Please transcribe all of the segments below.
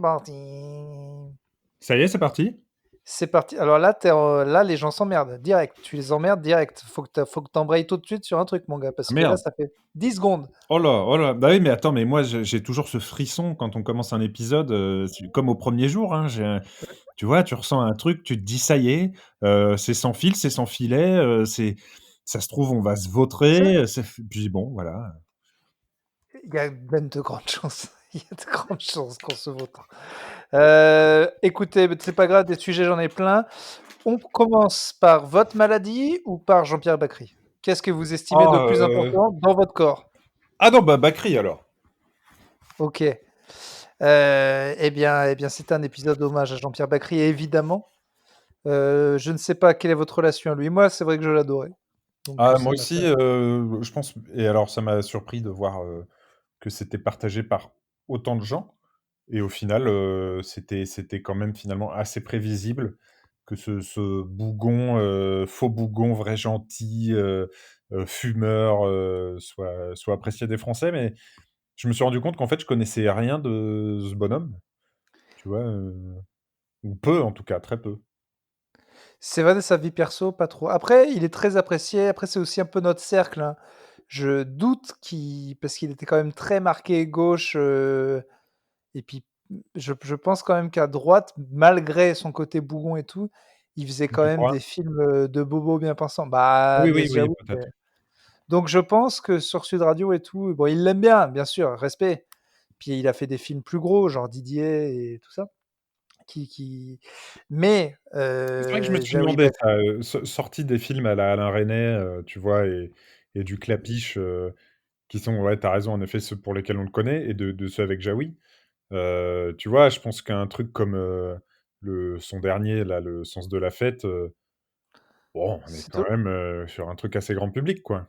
parti. Ça y est, c'est parti. C'est parti. Alors là, là, les gens s'emmerdent direct. Tu les emmerdes direct. Faut que t'embrayes tout de suite sur un truc, mon gars, parce Ah, que là, merde. ça fait 10 secondes. Oh là, oh là. Bah oui, mais attends, mais moi, j'ai toujours ce frisson quand on commence un épisode, comme au premier jour. Hein, tu vois, tu ressens un truc, tu te dis ça y est, c'est sans fil, c'est sans filet, ça se trouve, on va se Ça, vautrer. Puis bon, voilà. il y a même de grandes chances. Il y a de grandes chances qu'on se vautre. Écoutez, c'est pas grave, des sujets, j'en ai plein. On commence par votre maladie ou par Jean-Pierre Bacry? Qu'est-ce que vous estimez de Ah, plus important dans votre corps? ah non, bah Bakri alors. Ok. Eh bien, c'est un épisode hommage à Jean-Pierre Bacry, évidemment. Je ne sais pas quelle est votre relation à lui. Moi, c'est vrai que je l'adorais. Donc, Ah, ça moi m'a fait. aussi, je pense. Et alors, ça m'a surpris de voir que c'était partagé par autant de gens. Et au final, c'était quand même finalement assez prévisible que ce bougon, faux bougon, vrai gentil, fumeur, soit apprécié des Français. Mais je me suis rendu compte qu'en fait, je connaissais rien de ce bonhomme, tu vois? Ou peu en tout cas, très peu. C'est vrai de sa vie perso, pas trop. Après, il est très apprécié. Après, c'est aussi un peu notre cercle, hein. Je doute qu'il parce qu'il était quand même très marqué gauche, et puis, je pense quand même qu'à droite, malgré son côté bougon et tout, il faisait quand Tu même crois? des films, de bobos bien pensants. Bah, Oui, oui, Agnès oui, Jaoui, peut-être. donc je pense que sur Sud Radio et tout, bon, il l'aime bien sûr, respect. Puis il a fait des films plus gros, genre Didier et tout ça, qui mais C'est vrai que je me suis Jaoui demandé Bacri. ça, sortie des films à la Alain Resnais, tu vois? Et du Clapiche, qui sont, ouais, tu as raison, en effet, ceux pour lesquels on le connaît et de ceux avec Jaoui. Tu vois, je pense qu'un truc comme, son dernier là, Le Sens de la fête, bon, on est C'est quand tout. même, sur un truc assez grand public, quoi.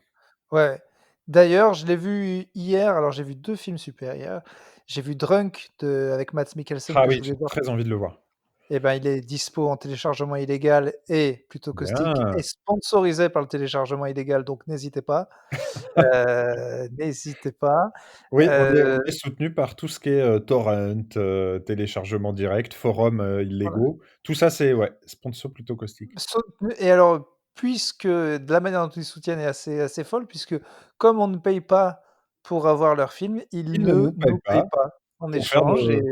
Ouais. D'ailleurs, je l'ai vu hier, alors j'ai vu 2 films super hier. J'ai vu Drunk avec Mads Mikkelsen Ah que je oui, voulais j'ai voir. très envie de le voir. Et ben, il est dispo en téléchargement illégal et plutôt caustique Bien! et sponsorisé par le téléchargement illégal, donc n'hésitez pas. N'hésitez pas. Oui, on Heu, est soutenu par tout ce qui est, torrent, téléchargement direct, forums, voilà. illégaux. Tout ça, c'est ouais, sponsor plutôt caustique. Soutenu et alors, puisque de la manière dont ils soutiennent est assez folle, puisque comme on ne paye pas pour avoir leurs films, ils Ils ne ne nous payent nous payent pas pas en pour faire échange et de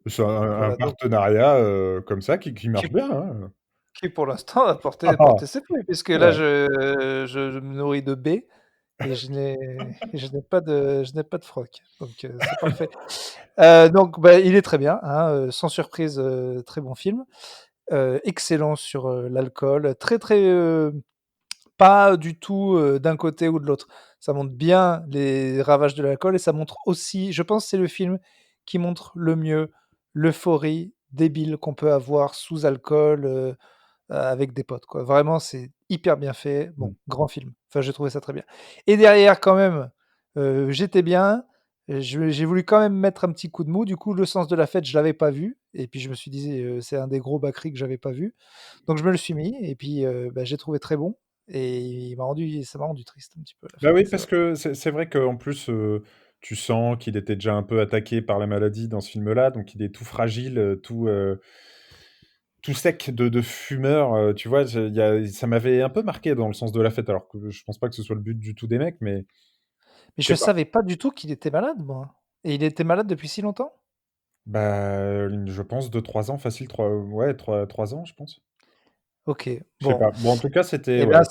c'est un voilà donc partenariat, comme ça qui qui marche bien, hein. qui pour l'instant a Ah porté ah! ses fruits puisque là Ouais. je me nourris de baies et je n'ai pas de froc donc c'est parfait. Donc bah, il est très bien, hein, sans surprise, très bon film, excellent sur, l'alcool, très, pas du tout, d'un côté ou de l'autre. Ça montre bien les ravages de l'alcool et ça montre aussi je pense que c'est le film qui montre le mieux l'euphorie débile qu'on peut avoir sous alcool, avec des potes, quoi. Vraiment, c'est hyper bien fait. Mmh. Bon, grand film. Enfin, j'ai trouvé ça très bien et derrière quand même, j'étais bien, j'ai voulu quand même mettre un petit coup de mou. Du coup, Le Sens de la fête, je l'avais pas vu et puis je me suis dit, c'est un des gros Bacri que j'avais pas vu. Donc je me le suis mis et puis, bah, j'ai trouvé très bon et ça m'a rendu triste un petit peu à la Bah fin, oui, c'est parce vrai. que c'est vrai qu'en plus, tu sens qu'il était déjà un peu attaqué par la maladie dans ce film-là, donc il est tout fragile, tout sec de fumeur, tu vois? Ça m'avait un peu marqué dans Le Sens de la fête, alors que je pense pas que ce soit le but du tout des mecs, mais Mais je je sais pas. savais pas du tout qu'il était malade, moi et il était malade depuis si longtemps? Bah, je pense 2-3 ans facile, 3 ouais, trois ans, je pense. OK, Je sais bon pas. Bon, en tout cas, c'était et ouais, ben,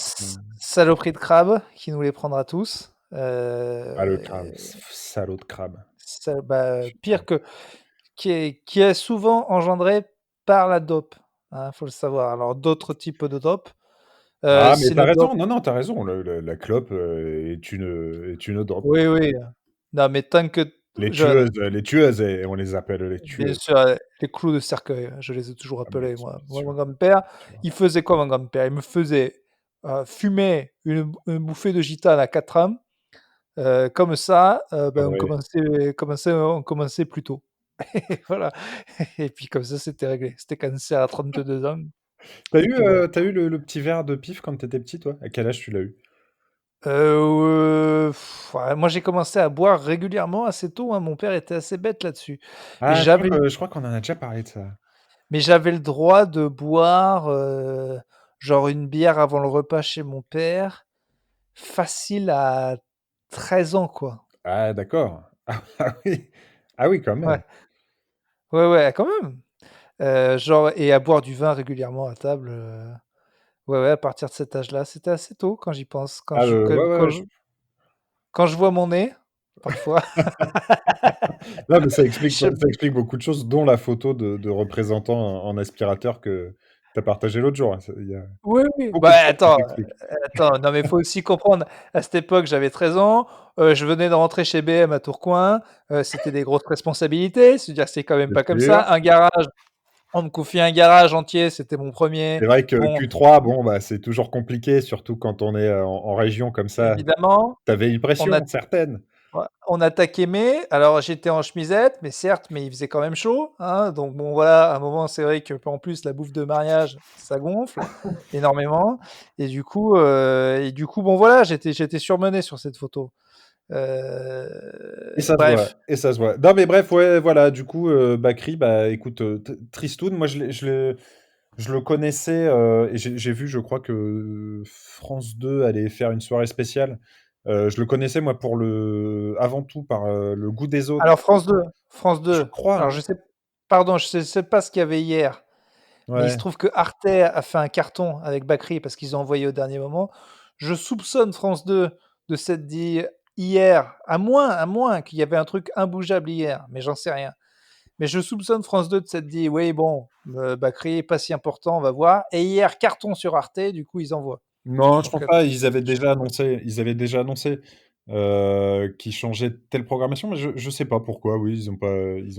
saloperie de crabe qui nous les prendra tous, ah le crabe, salaud de crabe. ça bah, Putain. pire que qui est souvent engendré par la dope, hein, faut le savoir. Alors d'autres types de dope, Ah, mais c'est tu as la dope raison, non, non, tu as raison, le la clope, est une drogue. oui, oui, non mais tant que jeune, Les tueuses et on les appelle les bien tueuses. sûr, les clous de cercueil, je les ai toujours Ah bien appelés sûr, moi. bien Moi, sûr, mon grand-père, bien sûr. il faisait quoi mon grand-père? Il me faisait, fumer une bouffée de gitane à 4 ans, comme ça, Ah ben, ouais. on commençait plus tôt et voilà et puis comme ça, c'était réglé. C'était cancer à 32 ans Tu as et eu, puis voilà. le petit verre de pif quand tu étais petit, toi? À quel âge tu l'as eu? Ouais, moi j'ai commencé à boire régulièrement assez tôt, hein. Mon père était assez bête là-dessus. Et Ah, j'avais je crois qu'on en a déjà parlé de ça. mais j'avais le droit de boire, genre une bière avant le repas chez mon père, facile à 13 ans, quoi. Ah d'accord. Ah oui. Ah oui, quand Ouais, même. ouais, ouais, quand même. Genre et à boire du vin régulièrement à table, ouais, ouais, à partir de cet âge-là, c'était assez tôt quand j'y pense. Ah, ouais, ouais, Quand je vois mon nez, parfois, non, mais je ça explique beaucoup de choses, dont la photo de représentant en aspirateur que tu as partagée l'autre jour, hein. C'est il y a oui, oui, beaucoup bah, de choses qui attends, s'expliquent. non, mais il faut aussi comprendre, à cette époque, j'avais 13 ans, je venais de rentrer chez BM à Tourcoing, c'était des grosses responsabilités, c'est-à-dire c'est quand même Bien pas comme sûr. ça. Un garage, on me confiait un garage entier, c'était mon premier. C'est vrai que Bon, Q3, bon, bah, c'est toujours compliqué, surtout quand on est, en région comme ça. évidemment, Tu avais une on a pression certaine. ouais, on attaquait mai, alors j'étais en chemisette, mais certes, mais il faisait quand même chaud, hein, donc bon voilà, à un moment, c'est vrai que en plus la bouffe de mariage, ça gonfle énormément et du coup, bon voilà, j'étais surmené sur cette photo. Et ça se voit, Bref. et ça se voit. Non, mais bref, ouais, voilà, du coup, Bakri, bah, écoute, tristoun, moi, je le connaissais, et j'ai vu, je crois que France 2 allait faire une soirée spéciale. Je le connaissais, moi, avant tout, par Le Goût des Autres, Alors France je 2, crois. alors je sais pardon, je sais pas ce qu'il y avait hier, mais il se Ouais. trouve que Arte a fait un carton avec Bakri parce qu'ils ont envoyé au dernier moment. Je soupçonne France 2 de s'être dit hier, à moins qu'il y avait un truc imbougeable hier, mais j'en sais rien. Mais je soupçonne France 2 de s'être dit: «Oui, bon, Bakri, pas si important, on va voir» et hier, carton sur Arte, du coup, ils envoient. Non, je Donc pense pas, ils avaient déjà annoncé, qu'ils changeaient de telle programmation, mais je sais pas pourquoi, oui, ils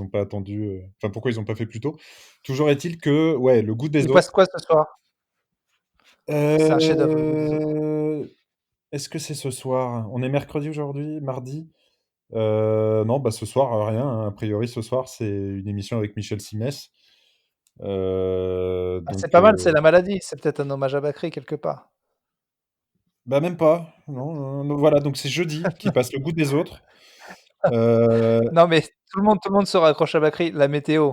ont pas attendu, enfin, pourquoi ils ont pas fait plus tôt. Toujours est-il que, ouais, Le Goût des il Autres. passe quoi ce soir? C'est un chef-d'œuvre, Le Goût des Autres. Heu, Est-ce que c'est ce soir? On est mercredi aujourd'hui? Mardi? Non, bah, ce soir, rien, hein. A priori, ce soir, c'est une émission avec Michel Simès. Ah, Donc c'est pas mal, c'est la maladie, c'est peut-être un hommage à Bakri quelque part. bah, même pas. Non, non, non, voilà, donc c'est jeudi qu'il passe Le Goût des Autres. Heu, Non, mais tout le monde se raccroche à Bakri. La météo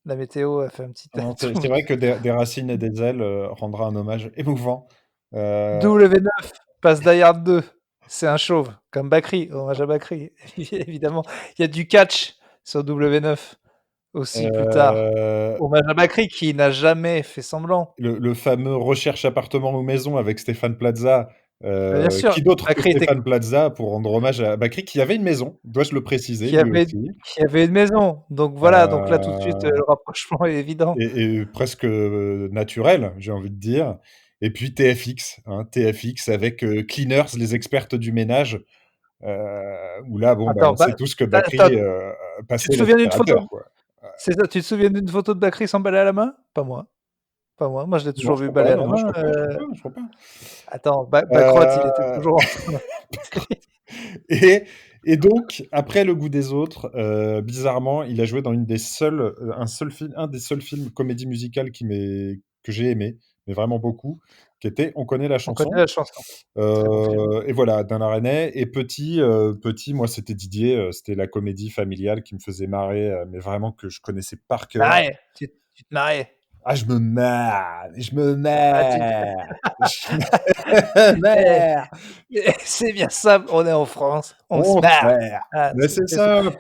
a fait un petit non, tout le c'est monde vrai que des racines et des ailes, rendra un hommage émouvant. Heu, W9 passe Die Hard 2, c'est un chauve, comme Bakri, hommage à Bakri, évidemment. Il y a du catch sur W9 aussi plus tard. heu Hommage à Bakri qui n'a jamais fait semblant. le fameux recherche appartement ou maison avec Stéphane Plaza, Bah, bien sûr, qui d'autre que Bakri était Stéphane Plaza pour rendre hommage à Bakri qui avait une maison, dois-je le préciser, qui lui avait aussi, qui avait une maison. Donc voilà, donc là tout de suite, heu le rapprochement est évident. et presque, naturel, j'ai envie de dire. Et puis TFX, hein, TFX avec, Cleaners, les expertes du ménage, où là, bon, bah, Attends, on sait tous que attends, Bakri, tu te passait souviens d'une photo l'aspirateur, quoi. c'est ça, tu te souviens d'une photo de Bakri sans balai à la main? Pas moi, pas moi. Moi je l'ai Non, toujours je vu crois balai pas, à non, la non, je main, crois pas, je crois pas, je crois pas. attends, Bacrotte, il était Heu toujours Et donc, après Le Goût des Autres, bizarrement, il a joué dans un des seuls films comédie musicale que j'ai aimé, mais vraiment beaucoup, qui était On connaît la on connaît chanson. la chanson. Très bon film. Et voilà, d'Alain Resnais. Et petit, moi, c'était Didier, c'était la comédie familiale qui me faisait marrer, mais vraiment que je connaissais par cœur. Marrais, tu te marrais. Ah, je me Ah tu marre, je me eh, marre, c'est bien simple, on est en France, on se on se marre. marre. Ah, Mais c'est c'est ça. simple,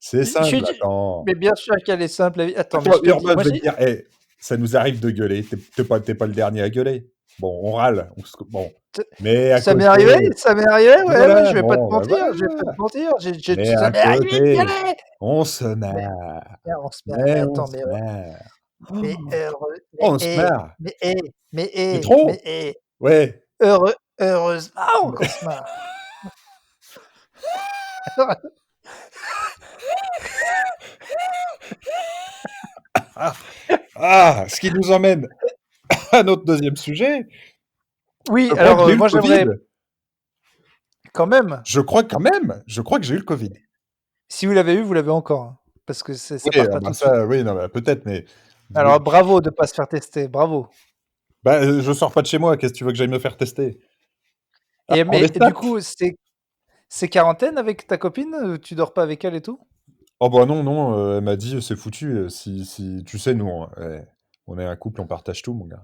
c'est Je suis simple, du attends. mais bien sûr qu'elle est simple la vie. Attends, mais Attends, je te dis, Urbain moi va te j'ai dire: «Eh, ça nous arrive de gueuler, tu es pas le dernier à gueuler». Bon, on râle, bon, t mais à côté ça m'est arrivé, ouais, ouais, voilà, je vais pas te bon, bah, mentir, je vais pas te voilà, mentir, mais ça à m'est arrivé de côté, gueuler! on se Mais marre, on se marre, mais mais on attends, se marre. mais heureux, On se marre, mais mais trop! hé, Ouais, heureusement qu'on se marre. ah, ce qui nous emmène à notre deuxième sujet. Oui, Je crois que alors, j'ai eu le moi Covid. j'aimerais quand même, Je crois que j'ai eu le Covid. si vous l'avez eu, vous l'avez encore, hein, parce que ça Oui, part ah pas bah tout de suite. ça, oui, non, bah, peut-être, mais Alors bravo de pas se faire tester, bravo. bah, je sors pas de chez moi, qu'est-ce que tu veux que j'aille me faire tester? Et Pour les mais du stats? coup, c'est quarantaine avec ta copine? Tu dors pas avec elle et tout? Oh bah non, non, elle m'a dit: «C'est foutu, si tu sais, nous, on est un couple, on partage tout, mon gars».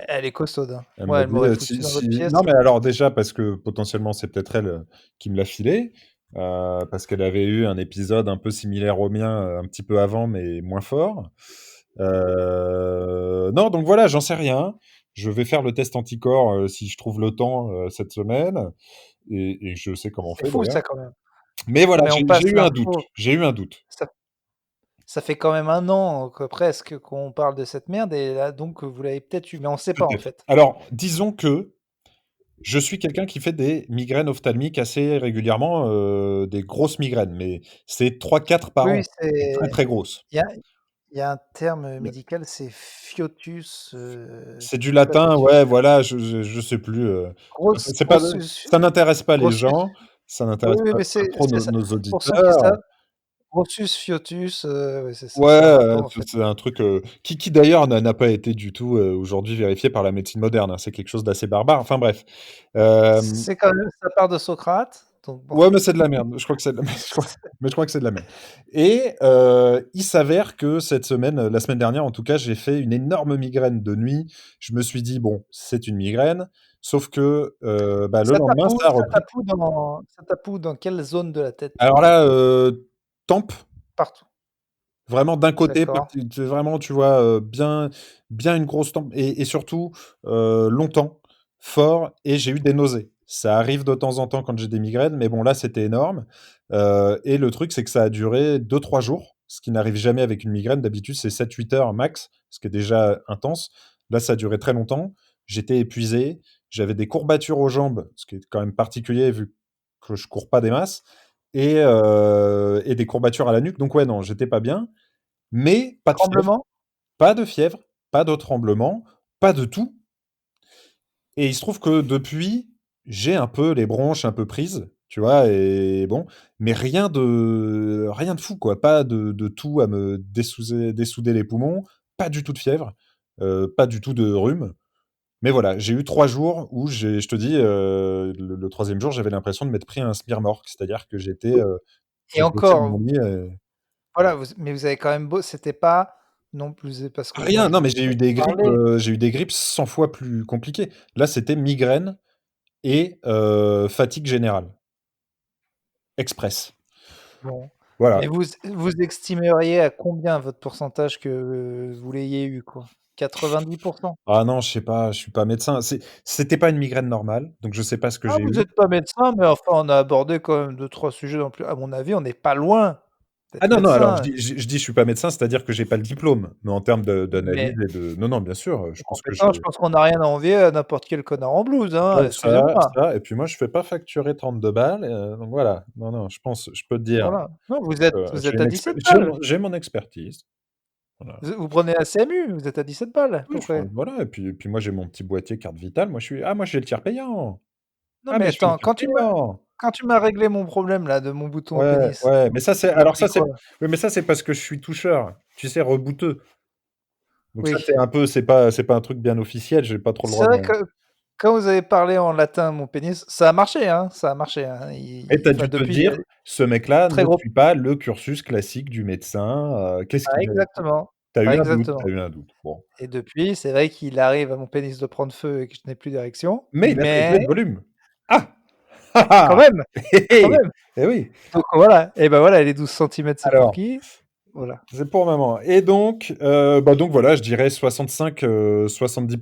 Elle est costaude, hein. Elle Moi, m'a elle dit, m'aurait si foutu dans l'autre si pièce. non, mais alors déjà parce que potentiellement c'est peut-être elle, qui me l'a filé, parce qu'elle avait eu un épisode un peu similaire au mien, un petit peu avant, mais moins fort. Non, donc voilà, j'en sais rien. Je vais faire le test anticorps, si je trouve le temps, cette semaine et je sais comment on C'est fait fou d'ailleurs. ça quand même. Mais Non voilà, mais on j'ai passe eu un doute, l'info. j'ai eu un doute. Ça ça fait quand même 1 an que presque qu'on parle de cette merde et là donc vous l'avez peut-être eu, mais on sait pas en Peut-être. fait. Alors, disons que je suis quelqu'un qui fait des migraines ophtalmiques assez régulièrement, des grosses migraines, mais c'est 3-4 par Oui, oui, an et très, très grosses. il y a il y a un terme médical, c'est fiotus, C'est du c'est pas latin, fœtus, ouais, voilà, je sais plus, c'est pas grossus ça n'intéresse pas les grossus gens, ça oui, n'intéresse oui, pas mais trop c'est ça. nos Pour ceux qui auditeurs. savent, grossus fiotus, ouais, c'est ça, Ouais, c'est un rapport en fait. c'est un truc, qui d'ailleurs n'a pas été du tout, aujourd'hui vérifié par la médecine moderne, hein. C'est quelque chose d'assez barbare. Enfin bref. Hem C'est quand même ça part de Socrate, donc bon. Ouais, mais c'est de la merde. Je crois que c'est de la merde. Je crois que c'est de la merde. Et il s'avère que cette semaine, la semaine dernière en tout cas, j'ai fait une énorme migraine de nuit. Je me suis dit: «Bon, c'est une migraine», sauf que, bah, le lendemain, ça a repris. Ça tape où? Dans quelle zone de la tête? Alors là, tempe, Partout. vraiment d'un côté, D'accord. vraiment, tu vois, bien une grosse tempe et surtout, longtemps, fort et j'ai eu des nausées. Ça arrive de temps en temps quand j'ai des migraines, mais bon là, c'était énorme, et le truc, c'est que ça a duré 2-3 jours, ce qui n'arrive jamais avec une migraine. D'habitude, c'est 7-8 heures max, ce qui est déjà intense. Là, ça a duré très longtemps. J'étais épuisé, j'avais des courbatures aux jambes, ce qui est quand même particulier vu que je cours pas des masses et des courbatures à la nuque. Donc ouais, non, j'étais pas bien. Mais Tremblement? pas de fièvre, pas de tremblement, pas de tout. Et il se trouve que depuis, j'ai un peu les bronches un peu prises, tu vois? Et bon, mais rien de fou, quoi. Pas de toux à me dessouder les poumons, pas du tout de fièvre, pas du tout de rhume. Mais voilà, j'ai eu 3 jours où je te dis, le 3e jour, j'avais l'impression de m'être pris un smirmorque. C'est-à-dire que Et j'étais au pied de encore, mon lit, voilà, vous avez quand même c'était pas non plus parce que moi rien, je non, vous mais ai peut-être parlé. j'ai eu des grippes 100 fois plus compliquées. Là, c'était migraine et fatigue générale, express. Bon, Voilà. mais vous estimeriez à combien votre pourcentage que vous l'ayez eu, quoi? 90? Ah non, je sais pas, je suis pas médecin. C'était pas une migraine normale, donc je sais pas ce que Ah, j'ai vous eu. êtes pas médecin, mais enfin, on a abordé quand même 2-3 sujets dans plus à mon avis, on n'est pas loin Ah d'être non, non, alors médecin, je dis: «Je suis pas médecin», c'est-à-dire que j'ai pas le diplôme, mais en termes d'analyse mais et de non, non, bien sûr, je pense que j'ai compétent, je pense qu'on n'a rien à envier à n'importe quel connard en blouse, hein, ouais, excusez-moi. ça et puis moi, je fais pas facturer 32 balles, donc voilà. Non, non, je peux te dire, Voilà. Non, vous j'ai êtes une à exper 17 balles. j'ai mon expertise. Voilà. Vous prenez la CMU, vous êtes à 17 balles, à Oui, peu près. voilà et puis moi, j'ai mon petit boîtier carte vitale. Moi, j'ai le tiers payant. Non, Ah, mais mais je fais le attends, tiers payant. quand tu m'as réglé mon problème là, de mon bouton au Ouais, pénis, ouais, mais ça, c'est tu m'as alors pris ça, c'est quoi? oui, mais ça, c'est parce que je suis toucheur, tu sais, rebouteux. Donc ça, Oui. c'est un peu c'est pas un truc bien officiel, j'ai pas trop le C'est droit vrai de que quand vous avez parlé en latin, mon pénis, ça a marché, hein, ça a marché, hein. et tu as Enfin dû te depuis, il y a dire: «Ce mec-là très ne gros suit pas le cursus classique du médecin, qu'est-ce ah qu'il a» exactement, tu as eu un doute, tu exactement as eu un doute. Bon, et depuis, c'est vrai qu'il arrive à mon pénis de prendre feu et que je n'ai plus d'érection, mais il a fait mais jouer le volume. Ah! quand Ah même, ah! Hé quand hé! même. Eh oui. Donc voilà et ben voilà, les 12 centimètres, c'est pour Alors, qui? Voilà. c'est pour maman et donc bah, donc voilà, je dirais 65, 70.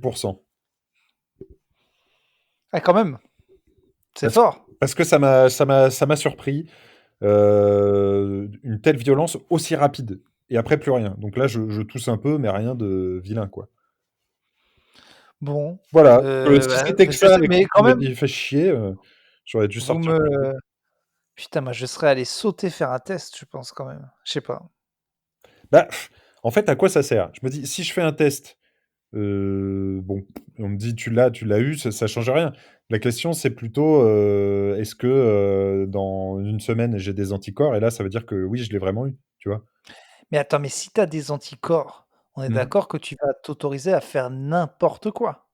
Ah quand même, c'est Parce fort. parce que ça m'a surpris, une telle violence aussi rapide et après plus rien. Donc là, je tousse un peu, mais rien de vilain, quoi. Bon, Voilà, si bah, c'était que je ça sais et que mais tu quand m'as même, dit: «Fais chier», j'aurais dû vous sortir me plus tôt. putain, moi, je serais allé sauter faire un test, je pense quand même. Je sais pas. Bah, en fait, à quoi ça sert? Je me dis: «Si je fais un test, bon, on me dit: tu l'as eu», ça change rien. La question, c'est plutôt, est-ce que, dans une semaine, j'ai des anticorps? Et là, ça veut dire que oui, je l'ai vraiment eu, tu vois? Mais attends, mais si tu as des anticorps, on est Mmh. d'accord que tu vas t'autoriser à faire n'importe quoi?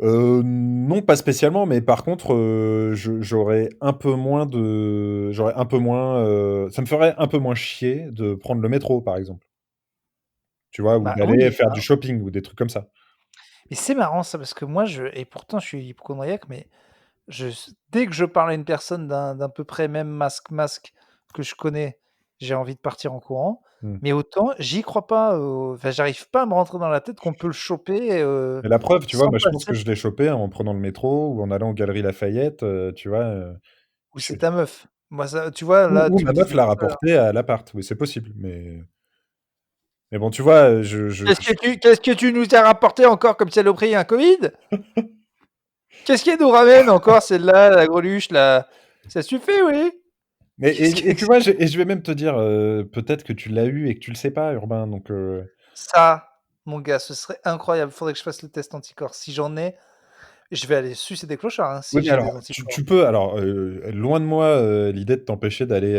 Non, pas spécialement, mais par contre, j'aurais un peu moins, ça me ferait un peu moins chier de prendre le métro, par exemple. Tu vois? Ou Bah d'aller oui, faire du shopping ou des trucs comme ça. mais c'est marrant ça parce que moi et pourtant je suis hypocondriaque, mais dès que je parle à une personne d'un peu près même masque que je connais, j'ai envie de partir en courant. Mmh. Mais autant j'y crois pas, enfin j'arrive pas à me rentrer dans la tête qu'on peut le choper, Mais la preuve, tu vois, sans moi, je pense passer que je l'ai chopé en prenant le métro ou en allant aux Galeries Lafayette, tu vois? ou Je c'est ta meuf. Moi ça tu vois là, ou tu ma me meuf disais l'a tout à l'heure: rapporté à l'appart. Oui, c'est possible, mais bon, tu vois, «Qu'est-ce que tu nous as rapporté encore comme saloperie, un Covid? Qu'est-ce qu'elle nous ramène encore celle-là, la greluche là? Ça suffit, oui!» mais Qu'est-ce que tu vois, je vais même te dire, peut-être que tu l'as eu et que tu le sais pas, Urbain, donc ça, mon gars, ce serait incroyable. Faudrait que je fasse le test anticorps. Si j'en ai, je vais aller sucer des clochards, hein, oui, si mais j'ai alors, des anticorps. tu peux alors, loin de moi, l'idée de t'empêcher d'aller,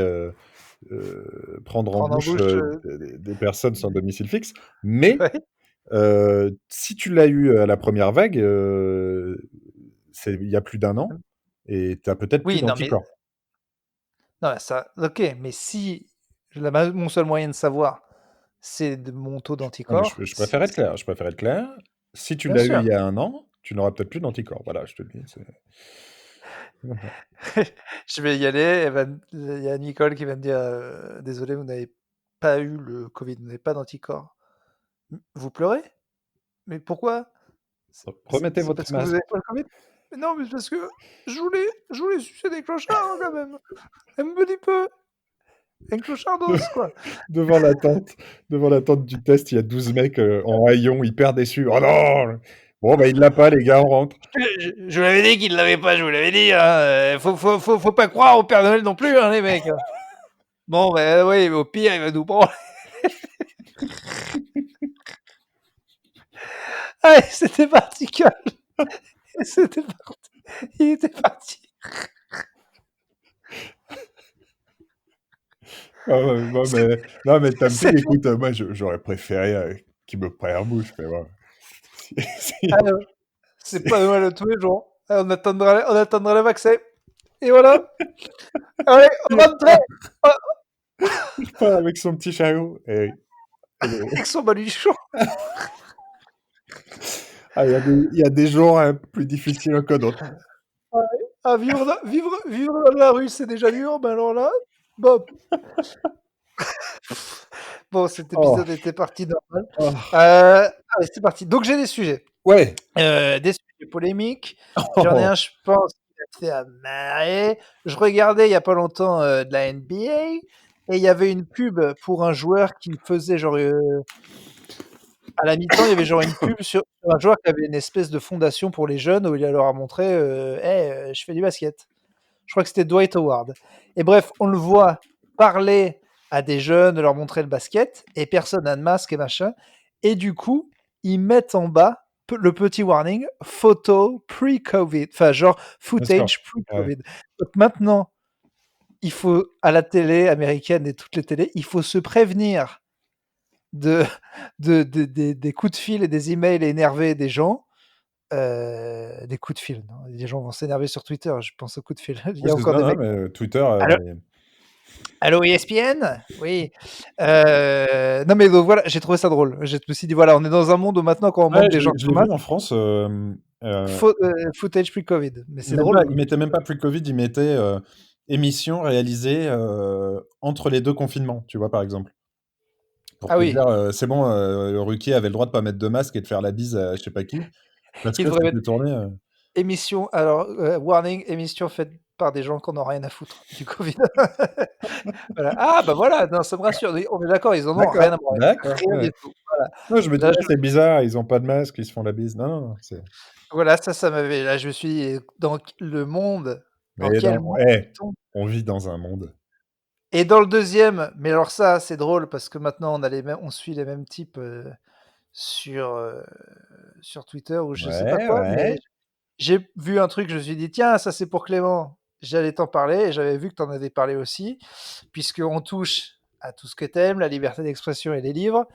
prendre en Prendre en bouche, bouche, des personnes sans domicile fixe, mais ouais. si tu l'as eu à la première vague, c'est il y a plus d'un an et tu as peut-être plus Oui, non, mais d'anticorps. non, ça OK, mais si mon seul moyen de savoir, c'est de mon taux Non, mais d'anticorps, je préfère être clair, je préfère être clair. Si tu bien l'as eu il sûr. y a un an, tu n'auras peut-être plus d'anticorps. Voilà, je te le dis, c'est comme ça. Je vais y aller, il y a Nicole qui va me dire, «Désolé, vous n'avez pas eu le covid, vous n'avez pas d'anticorps». Vous pleurez? Mais pourquoi? Remettez C'est votre parce que vous masque avez pas le covid? Mais non, mais c'est parce que je voulais sucer des clochards, hein, quand même. Un petit peu, un clochardos, quoi. devant la tente devant la tente du test, il y a 12 mecs, en haillons hyper déçus. «Oh non! Bon, bah, il l'a pas les gars, on rentre». Je vous l'avais dit qu'il l'avait pas, je vous l'avais dit, hein, faut pas croire au Père Noël non plus, hein, les mecs, hein. Bon, bah, oui, au pire, il va nous prendre. Allez, c'était parti, Cole. C'était parti. Il était parti. Ah ouais, non C'est mais non mais tant pis, c'est écoute, moi j'aurais préféré, qu'il me prenne en bouche, mais bon. Si ah, si c'est si pas Noël tous les jours. Ah, on attendra le vaccin et voilà. Allez, on il rentrait, repart avec son petit chariot et avec son baluchon. ah il y a des jours, plus difficiles que d'autres. Ouais. Ah, vivre dans la rue, c'est déjà dur, mais alors là, bon. Bon, cet Oh, épisode était parti normal. oh, Allez, c'est parti. Donc j'ai des sujets. ouais. Des sujets polémiques. J'en ai Oh, un, je pense, qui va te faire marrer. Je regardais il y a pas longtemps, de la NBA et il y avait une pub pour un joueur qui faisait genre, à la mi-temps, il y avait genre une pub sur un joueur qui avait une espèce de fondation pour les jeunes où il leur a montré, «Hey, je fais du basket». Je crois que c'était Dwight Howard. Et bref, on le voit parler à des jeunes, leur montrer le basket, et personne n'a de masque et machin. Et du coup, ils mettent en bas le petit warning, photo pre-Covid, enfin genre d'accord. footage Ouais. pre-Covid. Donc maintenant, il faut, à la télé américaine et toutes les télés, il faut se prévenir de, des coups de fil et des emails énervés des gens. Des coups de fil, non, les gens vont s'énerver sur Twitter, je pense aux coups de fil. Il Oui, y a c'est encore ça, des non, mecs. mais Twitter, Allô ESPN? Oui. Non mais donc voilà, j'ai trouvé ça drôle. Je me suis dit voilà, on est dans un monde où maintenant quand on ouais, montre des gens je sans l'ai vu masque, en France, footage pre-Covid. Mais c'est même drôle pas ils limite. mettaient même pas pre-Covid, ils mettaient, émission réalisée, entre les 2 confinements, tu vois, par exemple. Pour Ah te oui, dire, c'est bon, Ruquier avait le droit de pas mettre de masque et de faire la bise à je sais pas qui, parce ils que devraient mettre c'était tourné, émission alors, warning, émission faite par des gens qui en ont rien à foutre du Covid. Voilà. Ah bah voilà, non, ça me rassure. Oui, on est d'accord, ils en ont rien d'accord, à branler. d'accord, Rien ouais. du tout. Voilà. Ouais, je me Là, disais: je «C'est bizarre, ils ont pas de masque, ils se font la bise». Non, non, non, c'est voilà, ça m'avait là, je me suis dit: «Dans le monde, dans mais quel non, monde vit-on?» on vit dans un monde Et dans le deuxième, mais alors ça, c'est drôle parce que maintenant on suit les mêmes types, sur, sur Twitter ou je sais pas ouais, quoi, mais ouais, j'ai vu un truc, je me suis dit: «Tiens, ça c'est pour Clément». J'allais t'en parler et j'avais vu que tu en avais parlé aussi, puisqu'on touche à tout ce que tu aimes, la liberté d'expression et les livres.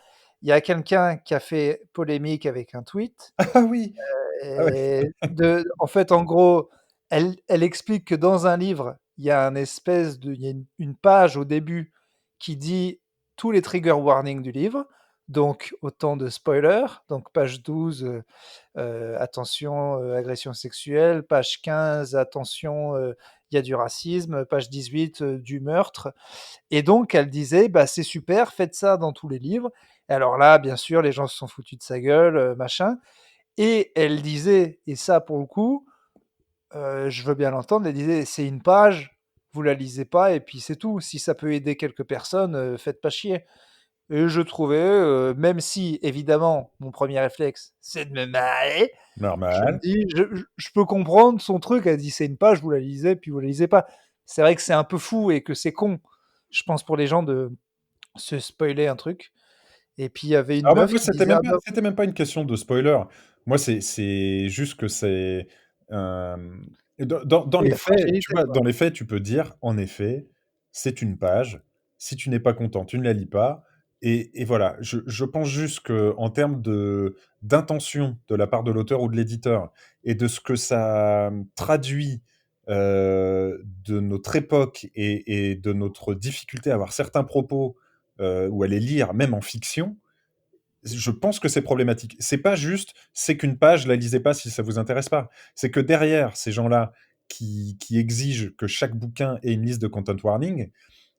il y a quelqu'un qui a fait polémique avec un tweet. Ah oui! Ah ouais. En fait, en gros, elle explique que dans un livre, il y a une page au début qui dit tous les trigger warnings du livre. Donc, autant de spoilers. Donc, page 12, attention, agression sexuelle. Page 15, attention, il y a du racisme. Page 18, du meurtre. Et donc, elle disait, bah, c'est super, faites ça dans tous les livres. Et alors là, bien sûr, les gens se sont foutus de sa gueule, machin. Et elle disait, et ça pour le coup, je veux bien l'entendre, elle disait, c'est une page, vous la lisez pas, et puis c'est tout. Si ça peut aider quelques personnes, faites pas chier. Et je trouvais, même si évidemment mon premier réflexe c'est de me marrer, je me Normal. dis, je peux comprendre son truc. Elle dit c'est une page, vous la lisez, puis vous la lisez pas. C'est vrai que c'est un peu fou et que c'est con, je pense, pour les gens de se spoiler un truc. Et puis il y avait une Ah bah, meuf moi, qui disait, ah bah, c'était même pas une question de spoiler. Moi, c'est juste que c'est, dans oui, les la faits, tu fragilité, vois, quoi. dans les faits, tu peux dire, en effet, c'est une page. Si tu n'es pas content, tu ne la lis pas et voilà. Je pense juste qu'en termes d'intention de la part de l'auteur ou de l'éditeur et de ce que ça traduit, de notre époque et de notre difficulté à avoir certains propos, ou à les lire, même en fiction, je pense que c'est problématique. C'est pas juste, c'est qu'une page, la lisez pas si ça vous intéresse pas. C'est que derrière ces gens-là qui exigent que chaque bouquin ait une liste de content warning,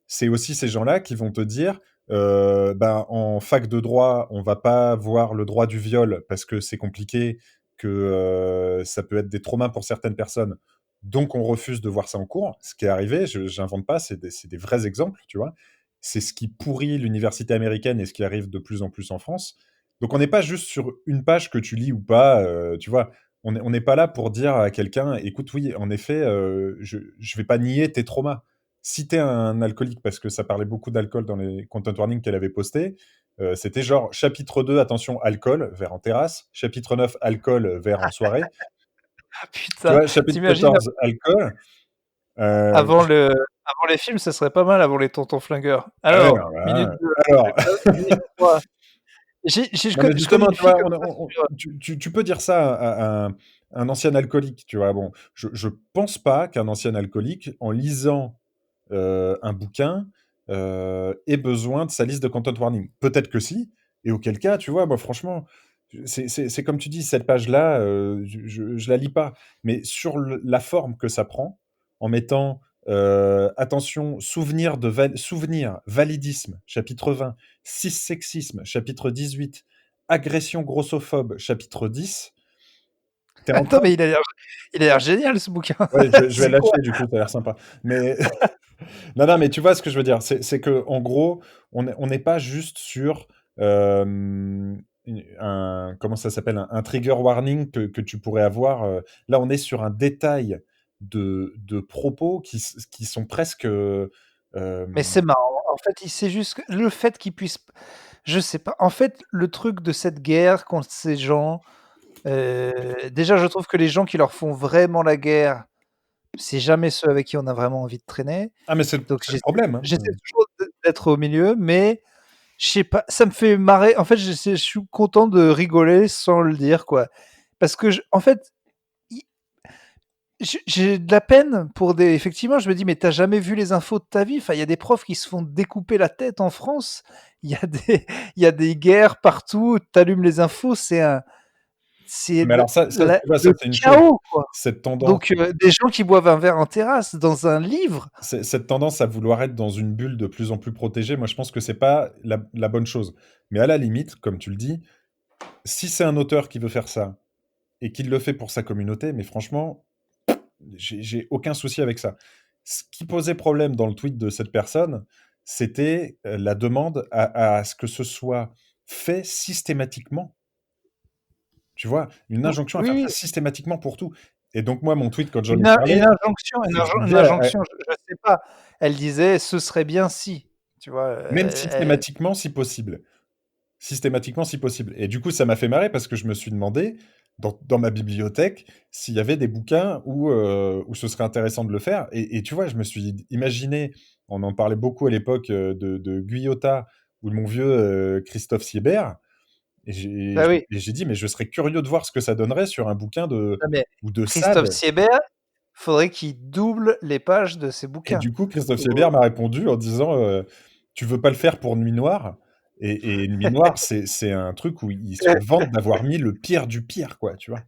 c'est aussi ces gens-là qui vont te dire, ben, en fac de droit, on va pas voir le droit du viol parce que c'est compliqué, que ça peut être des traumas pour certaines personnes. Donc on refuse de voir ça en cours. Ce qui est arrivé, j'invente pas, c'est des vrais exemples, tu vois. C'est ce qui pourrit l'université américaine et ce qui arrive de plus en plus en France. Donc on n'est pas juste sur une page que tu lis ou pas, tu vois. On n'est pas là pour dire à quelqu'un, écoute, oui, en effet, je vais pas nier tes traumas. Si t'es un alcoolique, parce que ça parlait beaucoup d'alcool dans les content warnings qu'elle avait postés, c'était genre chapitre 2, attention, alcool, verre en terrasse. Chapitre 9, alcool, verre en soirée. Ah Tu putain, vois, chapitre t'imagines 14, alcool. avant le avant les films, ça serait pas mal avant les tontons flingueurs. Ah ouais, Alors, non, minute là, 2, alors, minute 3. non, mais Je connais justement, une tu fille vois, comme ça sur, tu peux dire ça à un ancien alcoolique, tu vois. Bon, je pense pas qu'un ancien alcoolique, en lisant un bouquin ait besoin de sa liste de content warning. Peut-être que si, et auquel cas, tu vois, moi, franchement, c'est comme tu dis, cette page-là, je la lis pas. Mais sur la forme que ça prend, en mettant attention, souvenir, validisme, chapitre 20, cis-sexisme, chapitre 18, agression grossophobe, chapitre 10, t'es en attends, train. mais il a l'air génial ce bouquin. Ouais, je vais C'est le quoi? lâcher, du coup, ça a l'air sympa. Mais non, non, mais tu vois ce que je veux dire. C'est que en gros, on n'est pas juste sur comment ça s'appelle, un trigger warning que tu pourrais avoir. Là, on est sur un détail de propos qui sont presque. Mais c'est marrant. En fait, il c'est juste que le fait qu'il puisse, je sais pas. En fait, le truc de cette guerre contre ces gens, déjà, je trouve que les gens qui leur font vraiment la guerre, c'est jamais ceux avec qui on a vraiment envie de traîner. Ah, mais Donc c'est le problème, hein. j'essaie toujours d'être au milieu, mais je sais pas, ça me fait marrer. En fait, je suis content de rigoler sans le dire, quoi. Parce que en fait, j'ai de la peine pour des. Effectivement, je me dis, mais t'as jamais vu les infos de ta vie. Enfin, il y a des profs qui se font découper la tête en France. Il y a des, il y a des guerres partout. T'allumes les infos, c'est Mais alors ça, tu vois, ça le c'est une chose. chaos, quoi. Cette tendance. Donc, des gens qui boivent un verre en terrasse dans un livre. Cette tendance à vouloir être dans une bulle de plus en plus protégée, moi je pense que c'est pas la bonne chose. Mais à la limite, comme tu le dis, si c'est un auteur qui veut faire ça et qu'il le fait pour sa communauté, mais franchement, j'ai aucun souci avec ça. Ce qui posait problème dans le tweet de cette personne, c'était la demande à ce que ce soit fait systématiquement. Tu vois, une injonction à Oui, faire ça oui. systématiquement pour tout. Et donc moi, mon tweet, quand j'en ai parlé, Une injonction, je une disais, injonction, je sais pas. Elle disait, ce serait bien si. Tu vois, même systématiquement si possible. Systématiquement si possible. Et du coup, ça m'a fait marrer parce que je me suis demandé, dans ma bibliothèque, s'il y avait des bouquins où ce serait intéressant de le faire. Et tu vois, je me suis imaginé, on en parlait beaucoup à l'époque de Guyotat, ou de mon vieux Christophe Siebert. Et Bah oui. j'ai dit, mais je serais curieux de voir ce que ça donnerait sur un bouquin Non mais ou de Christophe Sade. Siebert, faudrait qu'il double les pages de ses Et bouquins. du coup, Christophe Ou Siebert m'a répondu en disant, tu veux pas le faire pour Nuit Noire? Et Nuit Noire, c'est un truc où ils se vantent d'avoir mis le pire du pire, quoi, tu vois?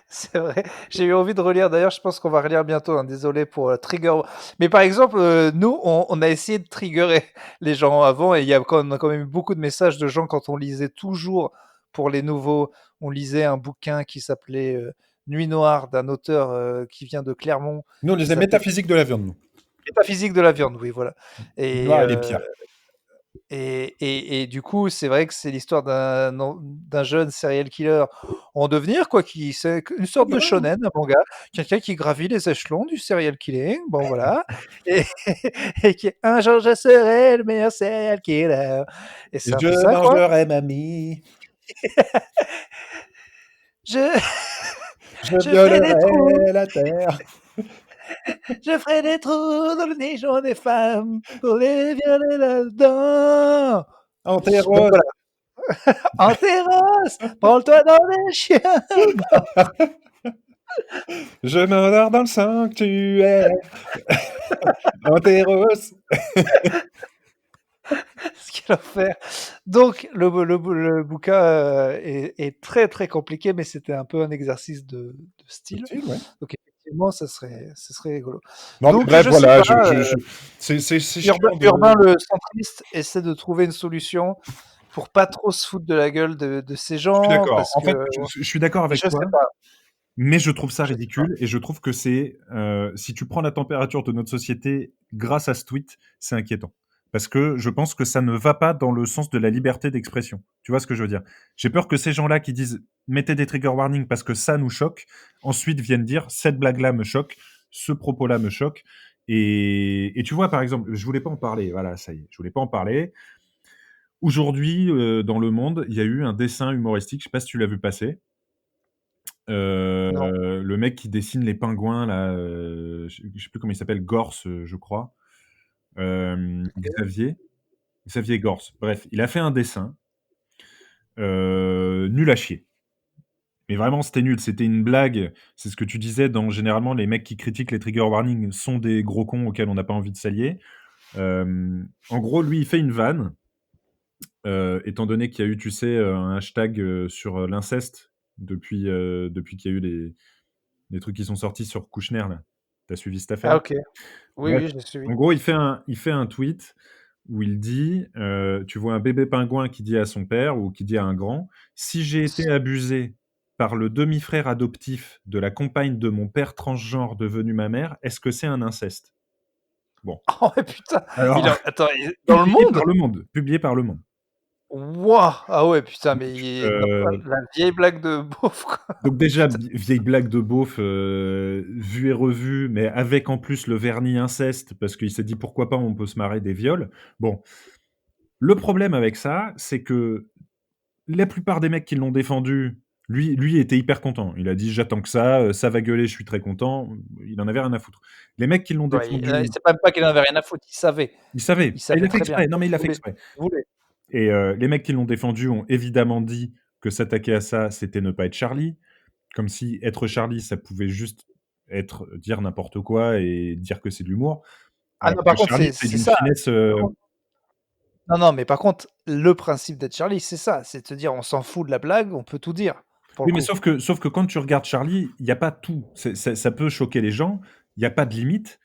c'est vrai, j'ai eu envie de relire. D'ailleurs, je pense qu'on va relire bientôt, hein, désolé pour, trigger. Mais par exemple, nous, on a essayé de triggerer les gens avant et on a quand même eu beaucoup de messages de gens quand on lisait toujours pour les nouveaux, on lisait un bouquin qui s'appelait, Nuit noire d'un auteur, qui vient de Clermont, Nous, on qui lisait s'appelait Métaphysique de la viande, nous. Métaphysique de la viande, oui, voilà. Nuit Et Noire, elle est pire. et du coup, c'est vrai que c'est l'histoire d'un jeune serial killer en devenir, quoi, qui c'est une Ah sorte de bah, ouais, shonen, un manga, quelqu'un qui gravit les échelons du serial killing, bon voilà, et, et qui un jour je serai le meilleur serial killer. Et c'est un peu je ça, quoi. mangerai mamie, Je, je je ferai des trous, violerai la terre. je ferai des trous dans le nichon des femmes pour les violer là-dedans. Donc Enterros. voilà. Antéros, prends-le-toi dans les chiens. Je m'endors dans le sanctuaire. Enterros. Ce qu'il a fait. Donc, le bouquin est très très compliqué, mais c'était un peu un exercice de style. Style, ouais. Donc, effectivement, ce serait rigolo. Non, mais Donc, bref, je sais voilà, pas, c'est chiant Urbain de. le centriste essaie de trouver une solution pour pas trop se foutre de la gueule de ces Je suis gens, d'accord. parce En que fait, je suis d'accord avec je sais toi, pas, mais je trouve ça je sais pas. ridicule et je trouve que si tu prends la température de notre société grâce à ce tweet, c'est inquiétant. Parce que je pense que ça ne va pas dans le sens de la liberté d'expression. Tu vois ce que je veux dire? J'ai peur que ces gens-là qui disent mettez des trigger warnings parce que ça nous choque, ensuite viennent dire cette blague-là me choque, ce propos-là me choque. Et tu vois, par exemple, je voulais pas en parler. Voilà, ça y est, je voulais pas en parler. Aujourd'hui, dans Le Monde, il y a eu un dessin humoristique, je sais pas si tu l'as vu passer. Non. Le mec qui dessine les pingouins là, je sais plus comment il s'appelle, Gorce, je crois. Xavier Gorce. Bref, il a fait un dessin, nul à chier. Mais vraiment, c'était nul. C'était une blague. C'est ce que tu disais dans généralement les mecs qui critiquent les trigger warnings sont des gros cons auxquels on n'a pas envie de s'allier. En gros, lui, il fait une vanne, étant donné qu'il y a eu, tu sais, un hashtag sur l'inceste depuis qu'il y a eu les trucs qui sont sortis sur Kouchner là. T'as suivi cette Ah affaire? OK. Oui, Bref, oui, je l'ai suivi. en gros, il fait un tweet où il dit, tu vois un bébé pingouin qui dit à son père ou qui dit à un grand: «Si j'ai été abusé par le demi-frère adoptif de la compagne de mon père transgenre devenu ma mère, est-ce que c'est un inceste?» Bon, Oh mais putain, alors attends, dans Le Monde? Publié par Le Monde. Wouah! Ah ouais, putain, mais non, Heu la vieille blague de beauf, quoi. Donc déjà, Putain. vieille blague de beauf, vue et revue, mais avec en plus le vernis inceste, parce qu'il s'est dit: «Pourquoi pas, on peut se marrer des viols». Bon, le problème avec ça, c'est que la plupart des mecs qui l'ont défendu, lui était hyper content. Il a dit: «J'attends que ça va gueuler, je suis très content». Il en avait rien à foutre. Les mecs qui l'ont Ouais, défendu, c'est même pas qu'il en avait rien à foutre, ils savaient. il Et il savait a fait très bien. exprès. Non, mais il Il a fait voulait, exprès. il voulait. Et les mecs qui l'ont défendu ont évidemment dit que s'attaquer à ça, c'était ne pas être Charlie. Comme si être Charlie, ça pouvait juste être dire n'importe quoi et dire que c'est de l'humour. Ah Alors non, que par contre, Charlie, c'est c'est d'une ça. finesse, Par contre non, non, mais par contre, le principe d'être Charlie, c'est ça, c'est de se dire: «On s'en fout de la blague, on peut tout dire», pour le oui, mais coup. sauf que quand tu regardes Charlie, il y a pas tout. Ça peut choquer les gens, il y a pas de limite,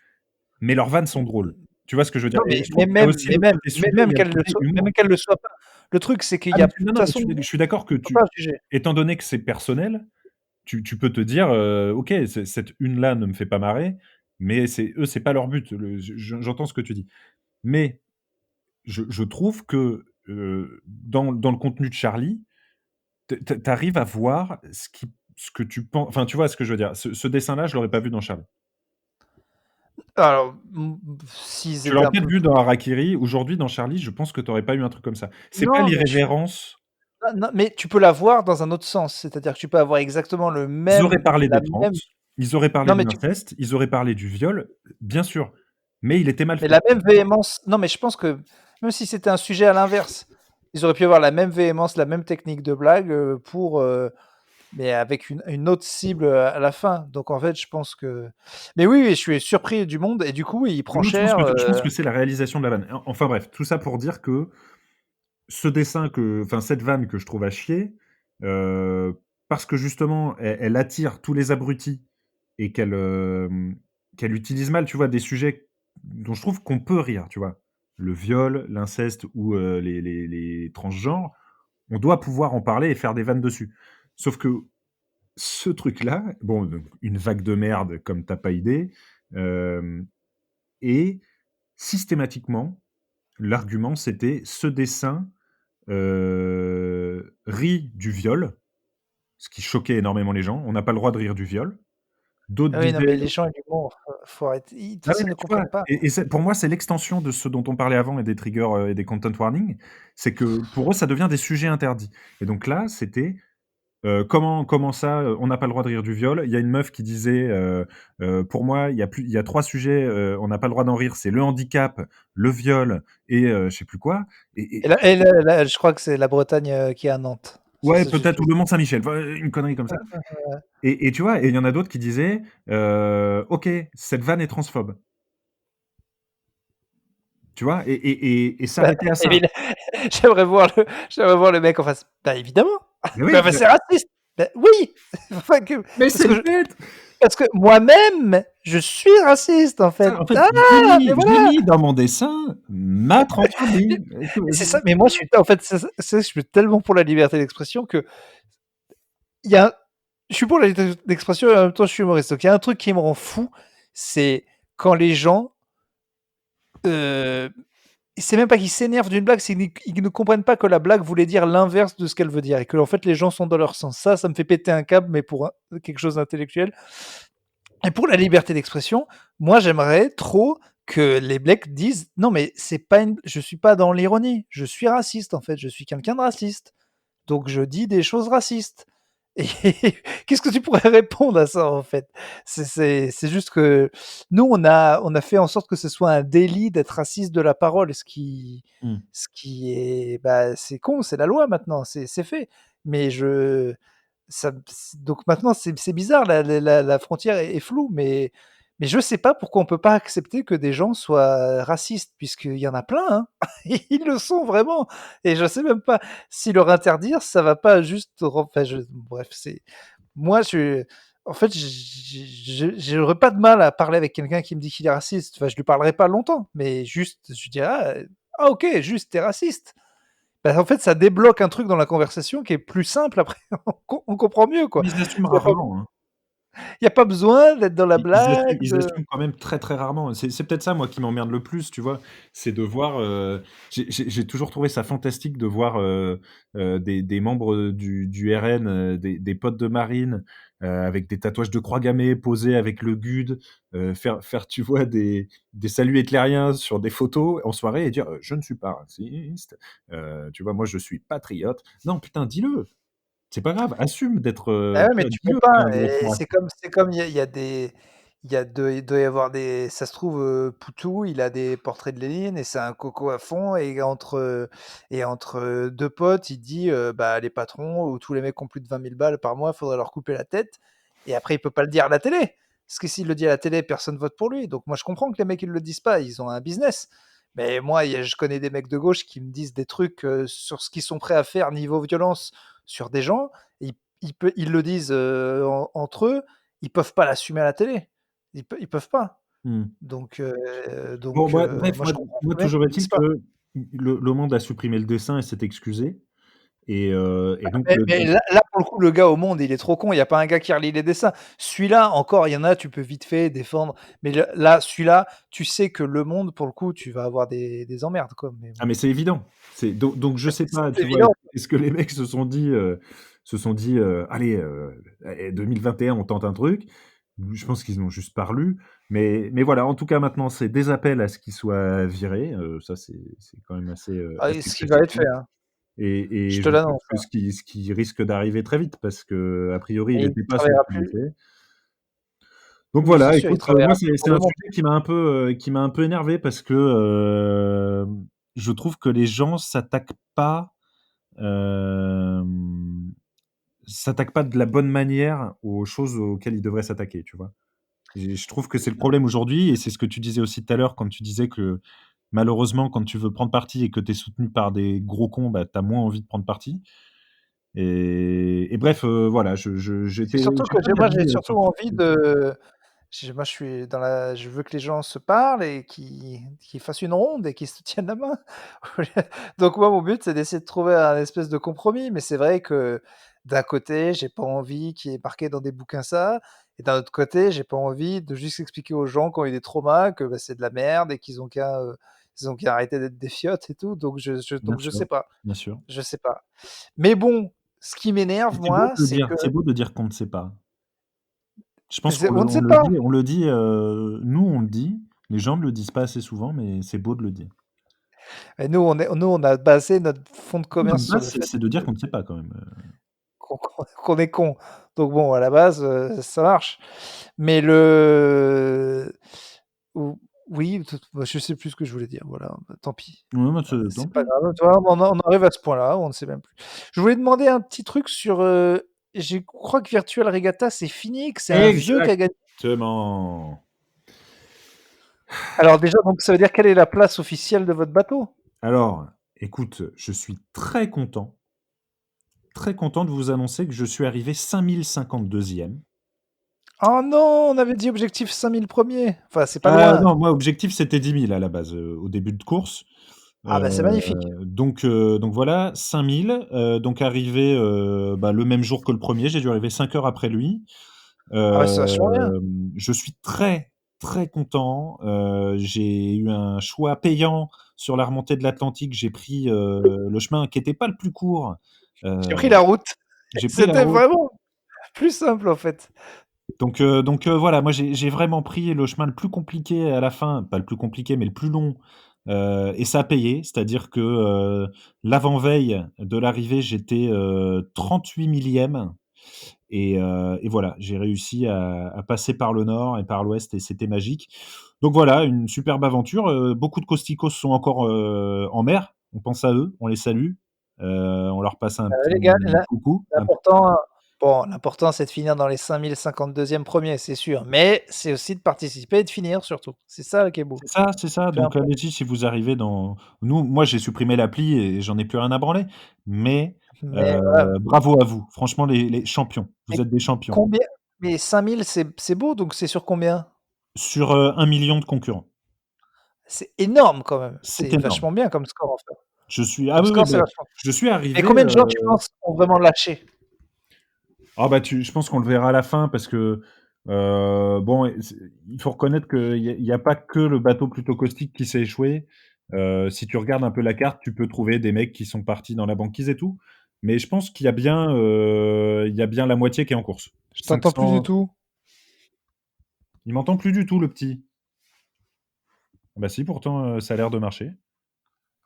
mais leurs vannes sont drôles. Tu vois ce que je veux dire? Non, Et je trouve qu'il y a aussi le côté sujet, il y a le côté humour. même qu'elle le soit pas. Le truc, c'est qu'il Ah y a mais de tu non, toute non, mais façon, on je suis d'accord que peut pas juger. étant donné que c'est personnel, tu peux te dire, «OK, cette une-là ne me fait pas marrer», mais c'est pas leur but. J'entends ce que tu dis. Mais je trouve que, dans le contenu de Charlie, tu arrives à voir ce que tu penses. Enfin, tu vois ce que je veux dire? Ce dessin-là, je l'aurais pas vu dans Charlie. Alors, s'ils Tu étaient l'aurais un peut-être peu vu plus dans Harakiri. Aujourd'hui, dans Charlie, je pense que tu aurais pas eu un truc comme ça. C'est pas non, mais je l'irrévérence. non, non, mais tu peux la voir dans un autre sens, c'est-à-dire que tu peux avoir exactement le Ils auraient même parlé la des trans, même ils auraient parlé non, de mais tu l'inceste, ils auraient parlé du viol, bien sûr, mais il était mal mais fait. la même véhémence non, mais je pense que même si c'était un sujet à l'inverse. Ils auraient pu avoir la même véhémence, la même technique de blague mais avec une autre cible à la fin. Donc en fait, je pense que. Mais oui, oui, je suis surpris du monde et du coup, il prend Moi, cher. je pense que c'est la réalisation de la vanne. Enfin bref, tout ça pour dire que cette vanne que je trouve à chier, parce que justement, elle attire tous les abrutis et qu'elle utilise mal, tu vois, des sujets dont je trouve qu'on peut rire, tu vois. Le viol, l'inceste ou les transgenres, on doit pouvoir en parler et faire des vannes dessus. Sauf que ce truc-là, bon, une vague de merde comme t'as pas idée, et systématiquement, l'argument c'était ce dessin rit du viol, ce qui choquait énormément les gens. On n'a pas le droit de rire du viol. D'autres Ah oui, non, disaient mais les gens, l'humour, faut arrêter. De toute ah façon, oui, ils mais ne tu vois? comprennent pas. Et pour moi, c'est l'extension de ce dont on parlait avant et des triggers, et des content warnings. C'est que pour eux, ça devient des sujets interdits. Et donc là, c'était, comment ça, on n'a pas le droit de rire du viol? Il y a une meuf qui disait, «Pour moi, il y a 3 sujets, on n'a pas le droit d'en rire, c'est le handicap, le viol et je sais plus quoi» Et et là, je crois que c'est la Bretagne qui est à Nantes. ouais, Ça, j'ai peut-être, vu. ou le Mont-Saint-Michel, enfin, une connerie comme ça. Et tu vois? Et il y en a d'autres qui disaient, «OK, cette vanne est transphobe». Tu vois? Et Bah, s'arrêter à ça. évidemment, j'aimerais voir le mec en face. Bah évidemment. Mais oui, Bah, c'est raciste. Bah oui. Enfin, mais parce c'est que bête! parce que moi-même, je suis raciste en fait. Ça, en fait, Ah, mais j'ai voilà. mis dans mon dessin ma transphobie. C'est ça. Mais moi, je suis en fait, je suis tellement pour la liberté d'expression que il y a, je suis pour la liberté d'expression et en même temps, je suis humoriste. Donc il y a un truc qui me rend fou, c'est quand les gens euh, c'est même pas qu'ils s'énervent d'une blague, c'est qu'ils ne comprennent pas que la blague voulait dire l'inverse de ce qu'elle veut dire et que en fait les gens sont dans leur sens. Ça me fait péter un câble, mais pour quelque chose d'intellectuel. Et pour la liberté d'expression, moi j'aimerais trop que les blacks disent non mais c'est pas je suis pas dans l'ironie, je suis raciste en fait, je suis quelqu'un de raciste, donc je dis des choses racistes. Et qu'est-ce que tu pourrais répondre à ça en fait? C'est juste que nous on a fait en sorte que ce soit un délit d'être raciste de la parole, Mmh. ce qui est bah c'est con, c'est la loi maintenant, c'est fait. Mais je ça, donc maintenant c'est bizarre, la frontière est floue, mais je sais pas pourquoi on peut pas accepter que des gens soient racistes, puisqu'il y en a plein, hein. Ils le sont vraiment, et je sais même pas si leur interdire, ça va pas juste, enfin, bref, c'est moi, en fait, j'aurais pas de mal à parler avec quelqu'un qui me dit qu'il est raciste. Enfin, je lui parlerai pas longtemps, mais juste, je dirais, ah ok, juste, t'es raciste. Bah, en fait, ça débloque un truc dans la conversation qui est plus simple après. On comprend mieux, quoi. Ils assument Il n'y a, pas- rarement, hein. y a pas besoin d'être dans la blague. Ils assument quand même très, très rarement. C'est peut-être ça, moi, qui m'emmerde le plus, tu vois? C'est de voir, j'ai toujours trouvé ça fantastique de voir, des membres du RN, des potes de marine, avec des tatouages de croix gammées, posés avec le GUD, faire, tu vois, des saluts hitlériens sur des photos en soirée et dire: «Je ne suis pas raciste, tu vois? Moi, je suis patriote». Non, putain, dis-le! C'est pas grave, assume d'être, Ah ouais, tu mais vois, tu peux dis-le pas. quand il y a des gens Et racistes. c'est comme il y a des, il doit y avoir des, ça se trouve, Poutou, il a des portraits de Lénine et c'est un coco à fond et entre deux potes, il dit, bah les patrons ou tous les mecs qui ont plus de 20 000 balles par mois, faudrait leur couper la tête. Et après, il peut pas le dire à la télé, parce que s'il le dit à la télé, personne vote pour lui. Donc moi, je comprends que les mecs ils le disent pas, ils ont un business. Mais moi, je connais des mecs de gauche qui me disent des trucs sur ce qu'ils sont prêts à faire niveau violence sur des gens. Ils le disent entre eux, ils peuvent pas l'assumer à la télé. Ils peuvent pas. Mmh. Bon, bref, Moi, je comprends moi très bien toujours qu'ils le est-il disent pas. que le monde a supprimé le dessin et s'est excusé et donc Mais là, pour le coup, le gars au monde, il est trop con. Il y a pas un gars qui relit les dessins. Celui-là, encore, il y en a, tu peux vite fait défendre. Mais là, celui-là, tu sais que le monde, pour le coup, tu vas avoir des emmerdes, quoi. Mais bon. ah mais c'est évident. C'est donc je sais pas, C'est tu vois? évident. Est-ce que les mecs se sont dit: «Allez, 2021, on tente un truc». Je pense qu'ils ont juste pas relu, mais voilà, en tout cas, maintenant, c'est des appels à ce qu'il soit viré, ça, c'est quand même assez, Ah, et assez ce qui va être fait, classique. hein. Je Et te je pense l'annonce, que hein. ce qui risque d'arriver très vite parce qu'a priori, il Et il était pas travaillera censé plus. bosser. Donc Oui, c'est voilà, sûr, il écoute, travaillera moi plus c'est pour un le monde. sujet qui m'a un peu énervé parce que, je trouve que les gens hem, s'attaquent pas de la bonne manière aux choses auxquelles ils devraient s'attaquer, tu vois? Et je trouve que c'est le problème aujourd'hui et c'est ce que tu disais aussi tout à l'heure quand tu disais que malheureusement, quand tu veux prendre parti et que tu es soutenu par des gros cons, bah, tu as moins envie de prendre parti et bref, voilà, C'est j'étais surtout j'ai que pas moi, j'ai d'avis, surtout sur ce envie sujet. de moi, je veux que les gens se parlent et qu'ils fassent une ronde et qu'ils se tiennent la main. Donc moi, mon but, c'est d'essayer de trouver un espèce de compromis, mais c'est vrai que d'un côté, j'ai pas envie qu'il y ait marqué dans des bouquins ça, et d'un autre côté, j'ai pas envie de juste expliquer aux gens qui ont eu des traumas que, bah, c'est de la merde et ils ont qu'à arrêter d'être des fiottes et tout. Donc Bien je sais sûr, pas, bien sûr. je sais pas. Mais bon, ce qui m'énerve C'est beau moi, de le c'est dire, que c'est beau de dire qu'on ne sait pas. Je pense on ne on sait le pas. dit, nous on le dit, les gens ne le disent pas assez souvent, mais c'est beau de le dire. Et nous, on a basé notre fonds de Nous, commerce notre sur base, le fait c'est de dire qu'on ne sait pas quand même, qu'on est con. Donc bon, à la base, ça marche. Mais le ou oui, bah, je sais plus ce que je voulais dire, voilà, bah, tant pis. Ouais, bah, tant C'est pas pis. grave, tu vois? On en arrive à ce point-là, on ne sait même plus. Je voulais demander un petit truc sur, je crois que Virtual Regatta, c'est fini, que c'est un vieux qui a gagné. Exactement. Alors déjà, donc ça veut dire quelle est la place officielle de votre bateau? Alors, écoute, je suis très content de vous annoncer que je suis arrivé 5052e. Oh non, on avait dit objectif 5 000 premiers. Enfin, c'est pas loin. Non, moi, objectif, c'était 10 000 à la base, au début de course. Ah bah, c'est magnifique. Donc voilà, 5000, donc arrivé, bah, le même jour que le premier, j'ai dû arriver 5 heures après lui. Ah bah, c'est vachement bien. Je suis très, très content. J'ai eu un choix payant sur la remontée de l'Atlantique. J'ai pris, le chemin qui était pas le plus court. J'ai Heu, pris la route. j'ai pris la C'était route. vraiment plus simple, en fait. Donc voilà, moi j'ai vraiment pris le chemin le plus compliqué à la fin, pas le plus compliqué, mais le plus long, et ça a payé. C'est-à-dire que, l'avant-veille de l'arrivée, j'étais, 38 millième et voilà, j'ai réussi à passer par le nord et par l'ouest et c'était magique. Donc voilà, une superbe aventure, beaucoup de Costicos sont encore, en mer. On pense à eux, on les salue, on leur passe un Les gars, petit coucou, l'important, bon, l'important, c'est de finir dans les 5 052e premiers, c'est sûr, mais c'est aussi de participer et de finir surtout. C'est ça qui est beau. C'est ça, Peu donc importe. allez-y si vous arrivez dans moi j'ai supprimé l'appli et j'en ai plus rien à branler, mais Mais voilà. bravo à vous. Franchement les champions, Mais vous êtes des champions. combien mais 5 000, c'est beau, donc c'est sur combien? Sur, 1 000 000 de concurrents. C'est énorme quand même. C'est C'est énorme. vachement bien comme score, en fait. Ah Comme oui, oui, score, c'est bah, vachement. je suis Et arrivé, combien de gens, tu penses, ont vraiment lâché? ah bah je pense qu'on le verra à la fin parce que, bon il faut reconnaître qu'il y a pas que le bateau Pluto Caustique qui s'est échoué. Si tu regardes un peu la carte, tu peux trouver des mecs qui sont partis dans la banquise et tout. Mais je pense il y a bien la moitié qui est en course. Je t'entends plus du 500. tout. Il m'entend plus du tout le petit. Bah si pourtant, ça a l'air de marcher.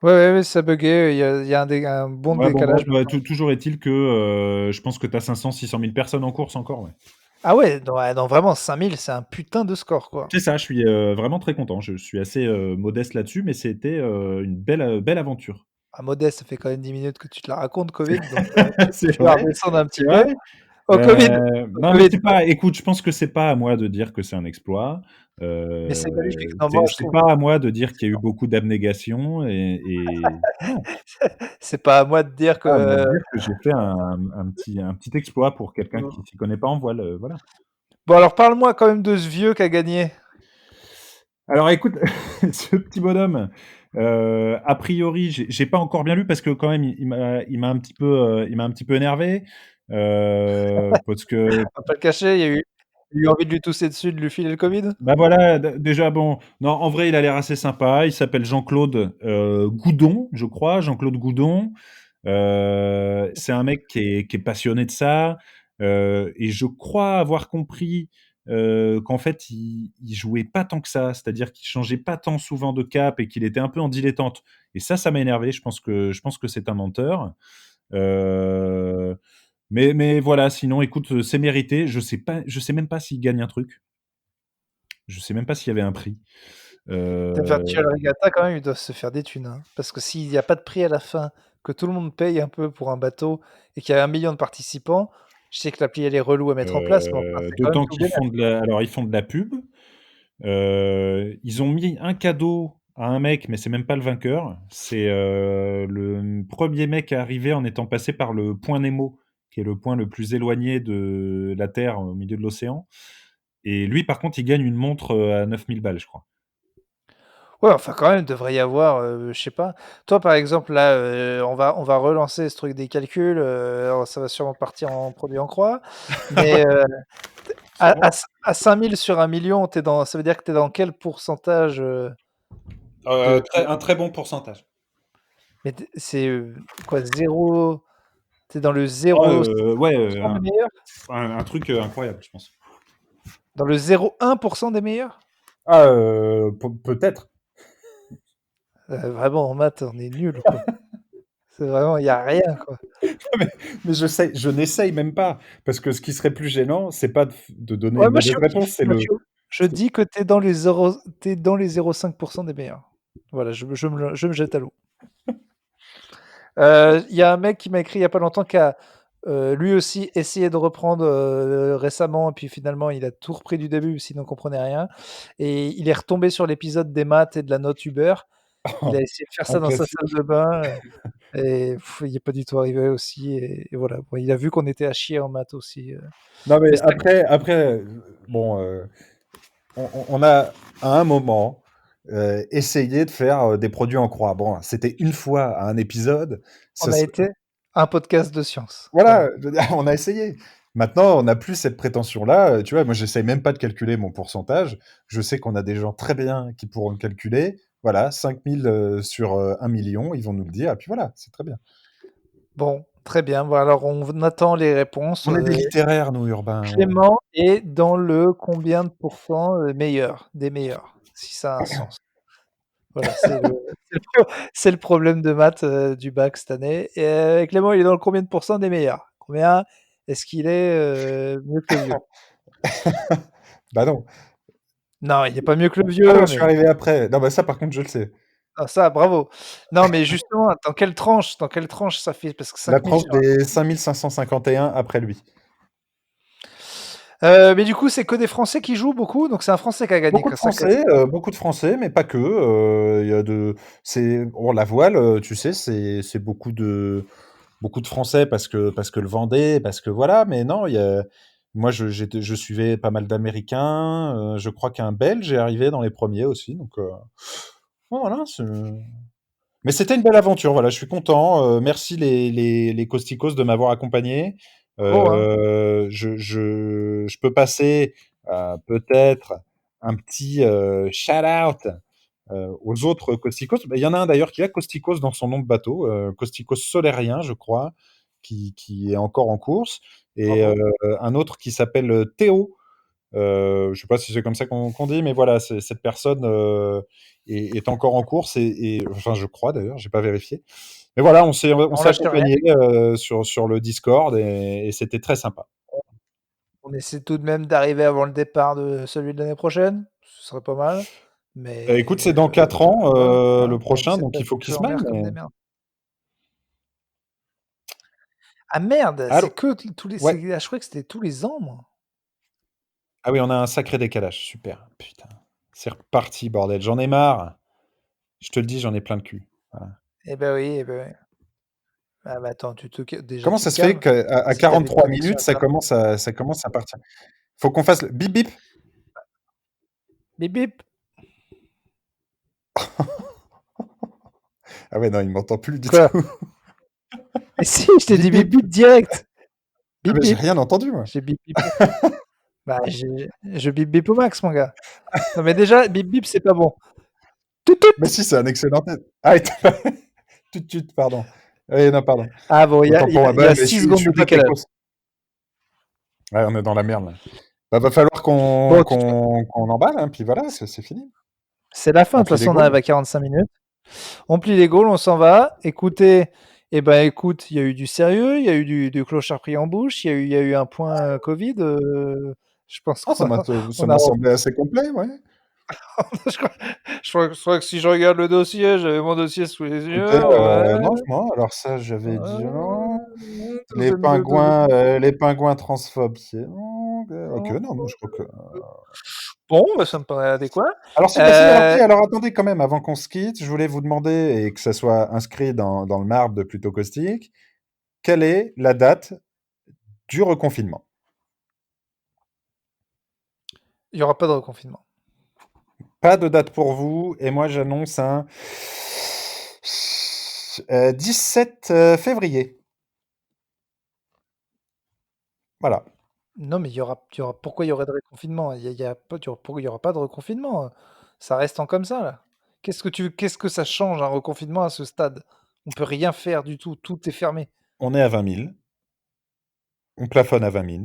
Ouais, ouais, ouais, ça buguait, il y a un bon Ouais bon bref, décalage bah, maintenant. toujours est-il que, je pense que tu as 500-600 000 personnes en course encore, ouais. Ah ouais, non, vraiment 5 000, c'est un putain de score, quoi. C'est ça, je suis, vraiment très content. Je suis assez, modeste là-dessus, mais c'était, une belle aventure. Ah, modeste, ça fait quand même 10 minutes que tu te la racontes, Covid, donc C'est tu vas vrai, redescendre un petit c'est peu. vrai. Oh Covid! Oh Non mais Covid! c'est pas écoute, je pense que c'est pas à moi de dire que c'est un exploit. Mais c'est magnifique. Non, moi, je C'est trouve pas à moi de dire qu'il y a eu beaucoup d'abnégation et non, c'est pas à moi de dire c'est pas à moi de que dire que j'ai fait un petit exploit pour quelqu'un qui s'y connaît pas en voile, voilà. bon, alors parle-moi quand même de ce vieux qui a gagné. Alors écoute, ce petit bonhomme, a priori, j'ai pas encore bien lu parce que quand même il m'a un petit peu énervé, parce que On va pas le cacher, il y a eu envie de lui tousser dessus, de lui filer le Covid? bah, voilà, déjà bon, non, en vrai, il a l'air assez sympa. Il s'appelle Jean-Claude, Goudon, je crois, Jean-Claude Goudon. C'est un mec qui est passionné de ça, et je crois avoir compris, qu'en fait, il jouait pas tant que ça. C'est-à-dire qu'il changeait pas tant souvent de cap et qu'il était un peu en dilettante et ça m'a énervé. Je pense que c'est un menteur. Heu, mais voilà, sinon écoute, c'est mérité. Je sais même pas s'il gagne un truc. Je sais même pas s'il y avait un prix. Heu, Virtual Regatta, quand même, ils doivent se faire des thunes, hein. Parce que s'il y a pas de prix à la fin, que tout le monde paye un peu pour un bateau et qu'il y a 1 million de participants, je sais que l'appli, elle est relou à mettre en place, mais enfin, c'est quand même D'autant tout qu'ils bénef. font ils font de la pub. Ils ont mis un cadeau à un mec, mais c'est même pas le vainqueur. C'est, le premier mec à arriver en étant passé par le point Nemo, qui est le point le plus éloigné de la Terre, au milieu de l'océan et lui, par contre, il gagne une montre, à 9 000 balles, je crois. Ouais, enfin, quand même, il devrait y avoir, je sais pas. Toi, par exemple, là, on va relancer ce truc des calculs, alors ça va sûrement partir en produit en croix, mais t à Sûrement. 5 000 sur 1 million, ça veut dire que tu es dans quel pourcentage, de Très un très bon pourcentage. mais c'est, quoi 0 tu es dans le Ah, 0,5 ouais, des meilleurs? un truc, incroyable, je pense. Dans le 0,1 des meilleurs? Ah, peut-être. Vraiment en maths, on est nuls, quoi. C'est vraiment il y a rien, quoi. Mais je n'essaye même pas, parce que ce qui serait plus gênant, c'est pas de donner Ouais, une moi, je mauvaise suis au réponse, pif, c'est le Mathieu. Je c'est dis que tu es dans les 0,5 des meilleurs. Voilà, je me jette à l'eau. Il y a un mec qui m'a écrit il y a pas longtemps qui a, lui aussi essayé de reprendre, récemment et puis finalement il a tout repris du début parce qu'il n'en comprenait rien et il est retombé sur l'épisode des maths et de la note Uber. Il a essayé de faire un ça dans sa salle classique. de bain, et il y est pas du tout arrivé aussi et voilà. Bon, il a vu qu'on était à chier en maths aussi, Non, mais mais c'est après, bon, on a, à un moment, essayé de faire, des produits en croix. Bon, c'était une fois à un épisode, on ça a se été un podcast de science. voilà, Voilà. je veux dire, on a essayé. Maintenant, on n'a plus cette prétention-là, tu vois? Moi, j'essaye même pas de calculer mon pourcentage. Je sais qu'on a des gens très bien qui pourront le calculer. Voilà, 5 000 sur, 1 million, ils vont nous le dire et puis voilà, c'est très bien. Bon, très bien. Bon alors on attend les réponses, On est des littéraires, nous, Urbain, Clément est dans le combien de pourcents, meilleur des meilleurs? Si ça a un sens. Voilà, c'est le problème de maths, du bac cette année et Clément, il est dans le combien de pourcents des meilleurs? Combien est-ce qu'il est, mieux que le vieux? bah, non. Non, il est pas mieux que le Ah non, vieux, je suis mais arrivé après. Non, bah, ça, par contre, je le sais. ah ça, bravo. Non, mais justement, dans quelle tranche ça fait? Parce que La 5 000 tranche sur un des 5 551 après lui. mais du coup, c'est que des Français qui jouent beaucoup? Donc c'est un Français qui a gagné que ça Beaucoup de Français, mais pas que. Il y a c'est bon, la voile, tu sais, c'est beaucoup de Français parce que le Vendée, parce que voilà. Mais non, moi, je suivais pas mal d'Américains. Je crois qu'un Belge est arrivé dans les premiers aussi. Donc voilà. Mais c'était une belle aventure. Voilà, je suis content. Merci les Costicos de m'avoir accompagné. Bravo, hein. Je peux passer peut-être un petit shout-out aux autres Costicos. Bah, il y en a un d'ailleurs qui a Costicos dans son nom de bateau, Costicos Solérien, je crois, qui est encore en course, et Bravo. un autre qui s'appelle Théo. Je sais pas si c'est comme ça qu'on dit, mais voilà, cette personne est encore en course enfin, je crois d'ailleurs, j'ai pas vérifié. Mais voilà, on On s'est lâche rien. accompagné sur le Discord et c'était très sympa. On essaie tout de même d'arriver avant le départ de celui de l'année prochaine, ce serait pas mal, Écoute, c'est mais dans 4 ans, voilà, hein, le on prochain, essaie de donc il passer faut les qu'il se gens en maille. mer comme Mais... des merdes. Ah merde, c'est Allô? que tous les Ouais. je croyais que c'était tous les ans moi. Ah oui, on a un sacré décalage. Super. Putain. C'est reparti, bordel. J'en ai marre. Je te le dis, j'en ai plein le cul. Voilà. Eh ben oui, eh ben oui. Ah bah attends, déjà Comment tu ça te se fait calmes. qu'à Si tu avais une 43 connexion minutes, internet. ça commence à partir? Faut qu'on fasse le bip bip? Bip bip. Ah ouais, non, il m'entend plus du Quoi? tout. Mais si, je t'ai Bip dit bip bip. bip direct. Ah Bip mais j'ai bip. rien entendu, moi. J'ai bip bipé. Bah je bip bip au max mon gars. Non mais déjà bip bip c'est pas bon. Tout Mais tout. si, c'est un excellent tête. Ah, tut tut, pardon. Oui, non, pardon. Ah bon, il y a Autant il y pour moi. a il y Bah, a mais 6 je secondes de suis décalage. Pétécos. Ouais, on est dans la merde, là. Bah, va falloir Bon, de toute fa qu'on emballe, hein, puis voilà, c'est fini. c'est la fin, de On toute plie les façon on arrive gaules. à 45 minutes. On plie les gaules, on s'en va. Écoutez, eh ben, écoute, il y a eu du sérieux, il y a eu du clochard pris en bouche, il y a eu un point, Covid, je pense Ah, qu'on a ça on m'a a semblé assez complet, ouais. Je crois je crois que si je regarde le dossier, j'avais mon dossier sous les Écoutez, yeux, ouais, non, non, alors ça, j'avais dit non. douzaine de Les pingouins transphobes, c'est non. OK, non, moi, je crois que bon, bah, ça me paraît adéquat. alors si, bah, si, alors Heu, si, alors attendez quand même, avant qu'on se quitte, je voulais vous demander et que ça soit inscrit dans le marbre de Plutôt Caustique, quelle est la date du reconfinement? il y aura pas de reconfinement. Pas de date pour vous et moi j'annonce un 17 février. Voilà. Non, mais il y aura pourquoi il y aurait de reconfinement? Il y a pas pourquoi il y aura pas de reconfinement? Ça restant comme ça, là. Qu'est-ce que ça change un reconfinement à ce stade? On peut rien faire du tout, tout est fermé. On est à 20 000. On plafonne à 20 000.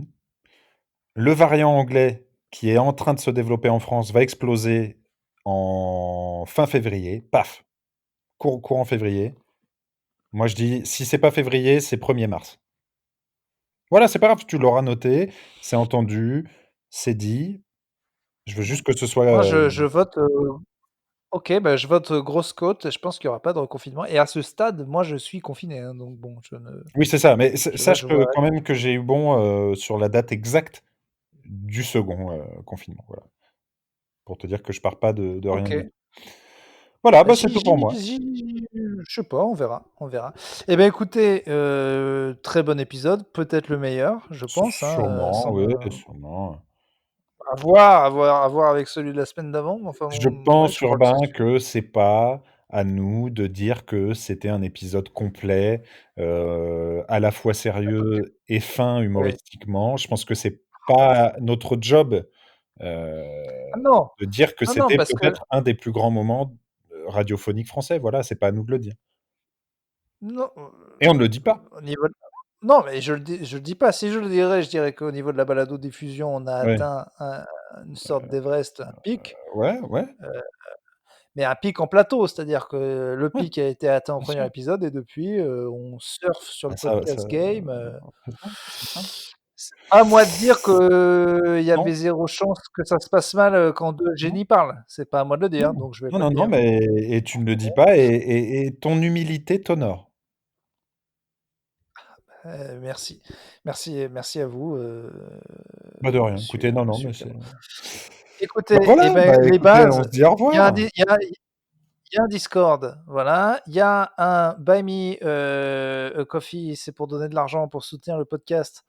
Le variant anglais qui est en train de se développer en France va exploser en fin février. Paf! Courant février. Moi je dis, si c'est pas février, c'est 1er mars. Voilà, c'est pas grave, tu l'auras noté, c'est entendu, c'est dit. Je veux juste que ce soit, Moi, je vote, OK, bah, je vote, grosse côte, je pense qu'il y aura pas de reconfinement et à ce stade, moi, je suis confiné, hein, donc bon, oui, c'est ça, mais je sache que vois quand même que j'ai eu bon, sur la date exacte du second, confinement, voilà. Pour te dire que je pars pas de rien du OK. tout. Voilà, Bah, bah, c'est tout pour moi. je sais pas, on verra, on verra. Et ben, écoutez, très bon épisode, peut-être le meilleur, je pense, hein, Sûrement, sans oui, me sûrement. à voir avec celui de la semaine d'avant, mais enfin, Je bon, ouais, pense, je crois que Urbain, c'est que c'est pas à nous de dire que c'était un épisode complet, à la fois OK, sérieux et fin oui. humoristiquement. Je pense que c'est pas notre job, Ah non! de dire que Non, non, c'était parce que peut-être un des plus grands moments, radiophoniques français. Voilà, c'est pas à nous de le dire non, et on ne le dit pas. au niveau de non, mais je le dis pas. Si je le dirais, je dirais qu'au niveau de la balado-diffusion, on a Ouais, atteint une sorte d'Everest, un pic. ouais, ouais, Mais un pic en plateau, c'est-à-dire que le ouais, pic a été atteint au bien premier sûr. épisode et depuis, on surfe sur le Bah, ça podcast game, c'est ça. c'est pas à moi de dire qu'il y Non, avait 0 chance que ça se passe mal, quand 2 non, génies parlent. C'est pas à moi de le dire, non, donc je vais non, pas le non, non, dire. mais et tu ne le dis pas et ton humilité t'honore. Merci. Merci à vous, Bah, de rien. Écoutez, non, non, monsieur mais Clément. c'est Écoutez bah, et voilà, ben, bah, les écoutez, on bases, se dit au il y a un revoir. di il y a un Discord, voilà. Il y a un Buy Me, a Coffee, c'est pour donner de l'argent pour soutenir le podcast.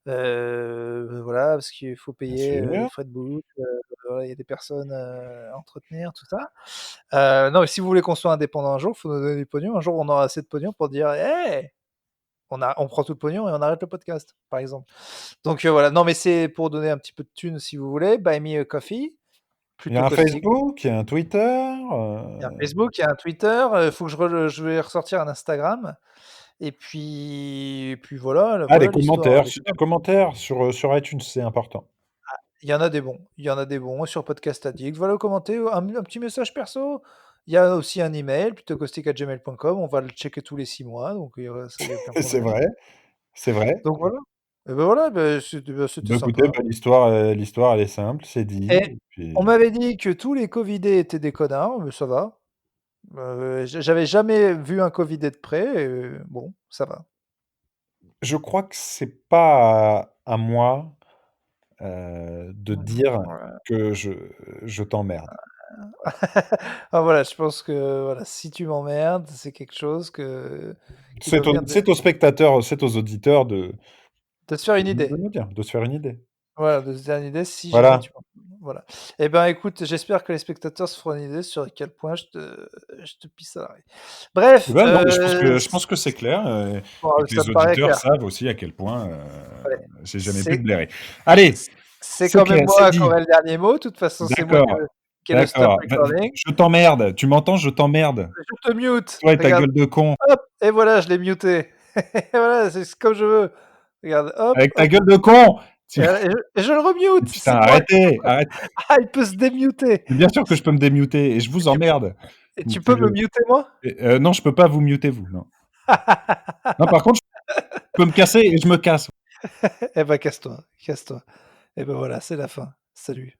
Voilà, parce qu'il faut Bien payer, les sûr. frais de bouche, voilà, il y a des personnes, à entretenir, tout ça. Non, mais si vous voulez qu'on soit indépendant un jour, faut nous donner du pognon. Un jour, on aura assez de pognon pour dire: «Hey, on prend tout le pognon et on arrête le podcast», par exemple. Donc voilà, non, mais c'est pour donner un petit peu de thunes si vous voulez. Buy me a coffee, Il y a plutôt un caustique. Facebook, il y a un Twitter, Il y a un Facebook, il y a un Twitter, faut que je vais ressortir un Instagram et puis voilà, ah, les voilà l'histoire, commentaires, elle est si des simple. commentaires sur iTunes, c'est important. Il y en a des bons, il y en a des bons sur Podcast Addict. Voilà, commenter, un petit message perso. Il y a aussi un email, plutocostic@gmail.com. On va le checker tous les 6 mois, donc ça, il y a aucun C'est problème. vrai, c'est vrai. Donc voilà. Et ben voilà, c'était Bah, écoutez, sympa. bah, l'histoire, elle est simple, c'est dit Et et on puis m'avait dit que tous les covidés étaient des connards, mais ça va. J'avais jamais vu un covidé de près et bon, ça va. je crois que c'est pas à moi, de dire Voilà. que je t'emmerde. Ah voilà, je pense que voilà, si tu m'emmerdes, c'est quelque chose qui doit venir C'est aux spectateurs, c'est aux auditeurs de se faire une de idée. nous dire, de se faire une idée. Voilà, de se faire une idée si jamais Voilà. tu voilà. Et ben, écoute, j'espère que les spectateurs se feront une idée sur à quel point je te pisse à l'arrêt. Eh Bref, ben, non, mais je pense que c'est clair, bon, et que ça les me paraît auditeurs clair. savent aussi à quel point, Ouais. j'ai jamais pu te C'est blairer. Allez, c'est c'est quand même clair, c'est moi qui dit. aurai le dernier mot. De toute façon, c'est moi D'accord, qui ai le stop d'accord. Va recording. je t'emmerde. Tu m'entends? Je t'emmerde. Je te mute. Toi et ta Regarde, gueule de con. hop, et voilà, je l'ai muté. Et voilà, c'est comme je veux. Regarde, hop, Avec ta hop, gueule de con! Tu et je le remute. putain, C'est moi qui arrêtez, arrête. ah, il peut se démuter. Bien sûr que je peux me démuter et je Et vous tu emmerde. et Donc tu peux me muter moi? non, je peux pas vous muter vous, non. Non, par contre, je peux me casser et je me casse. Eh ben, casse-toi, casse-toi. Et ben voilà, c'est la fin. Salut.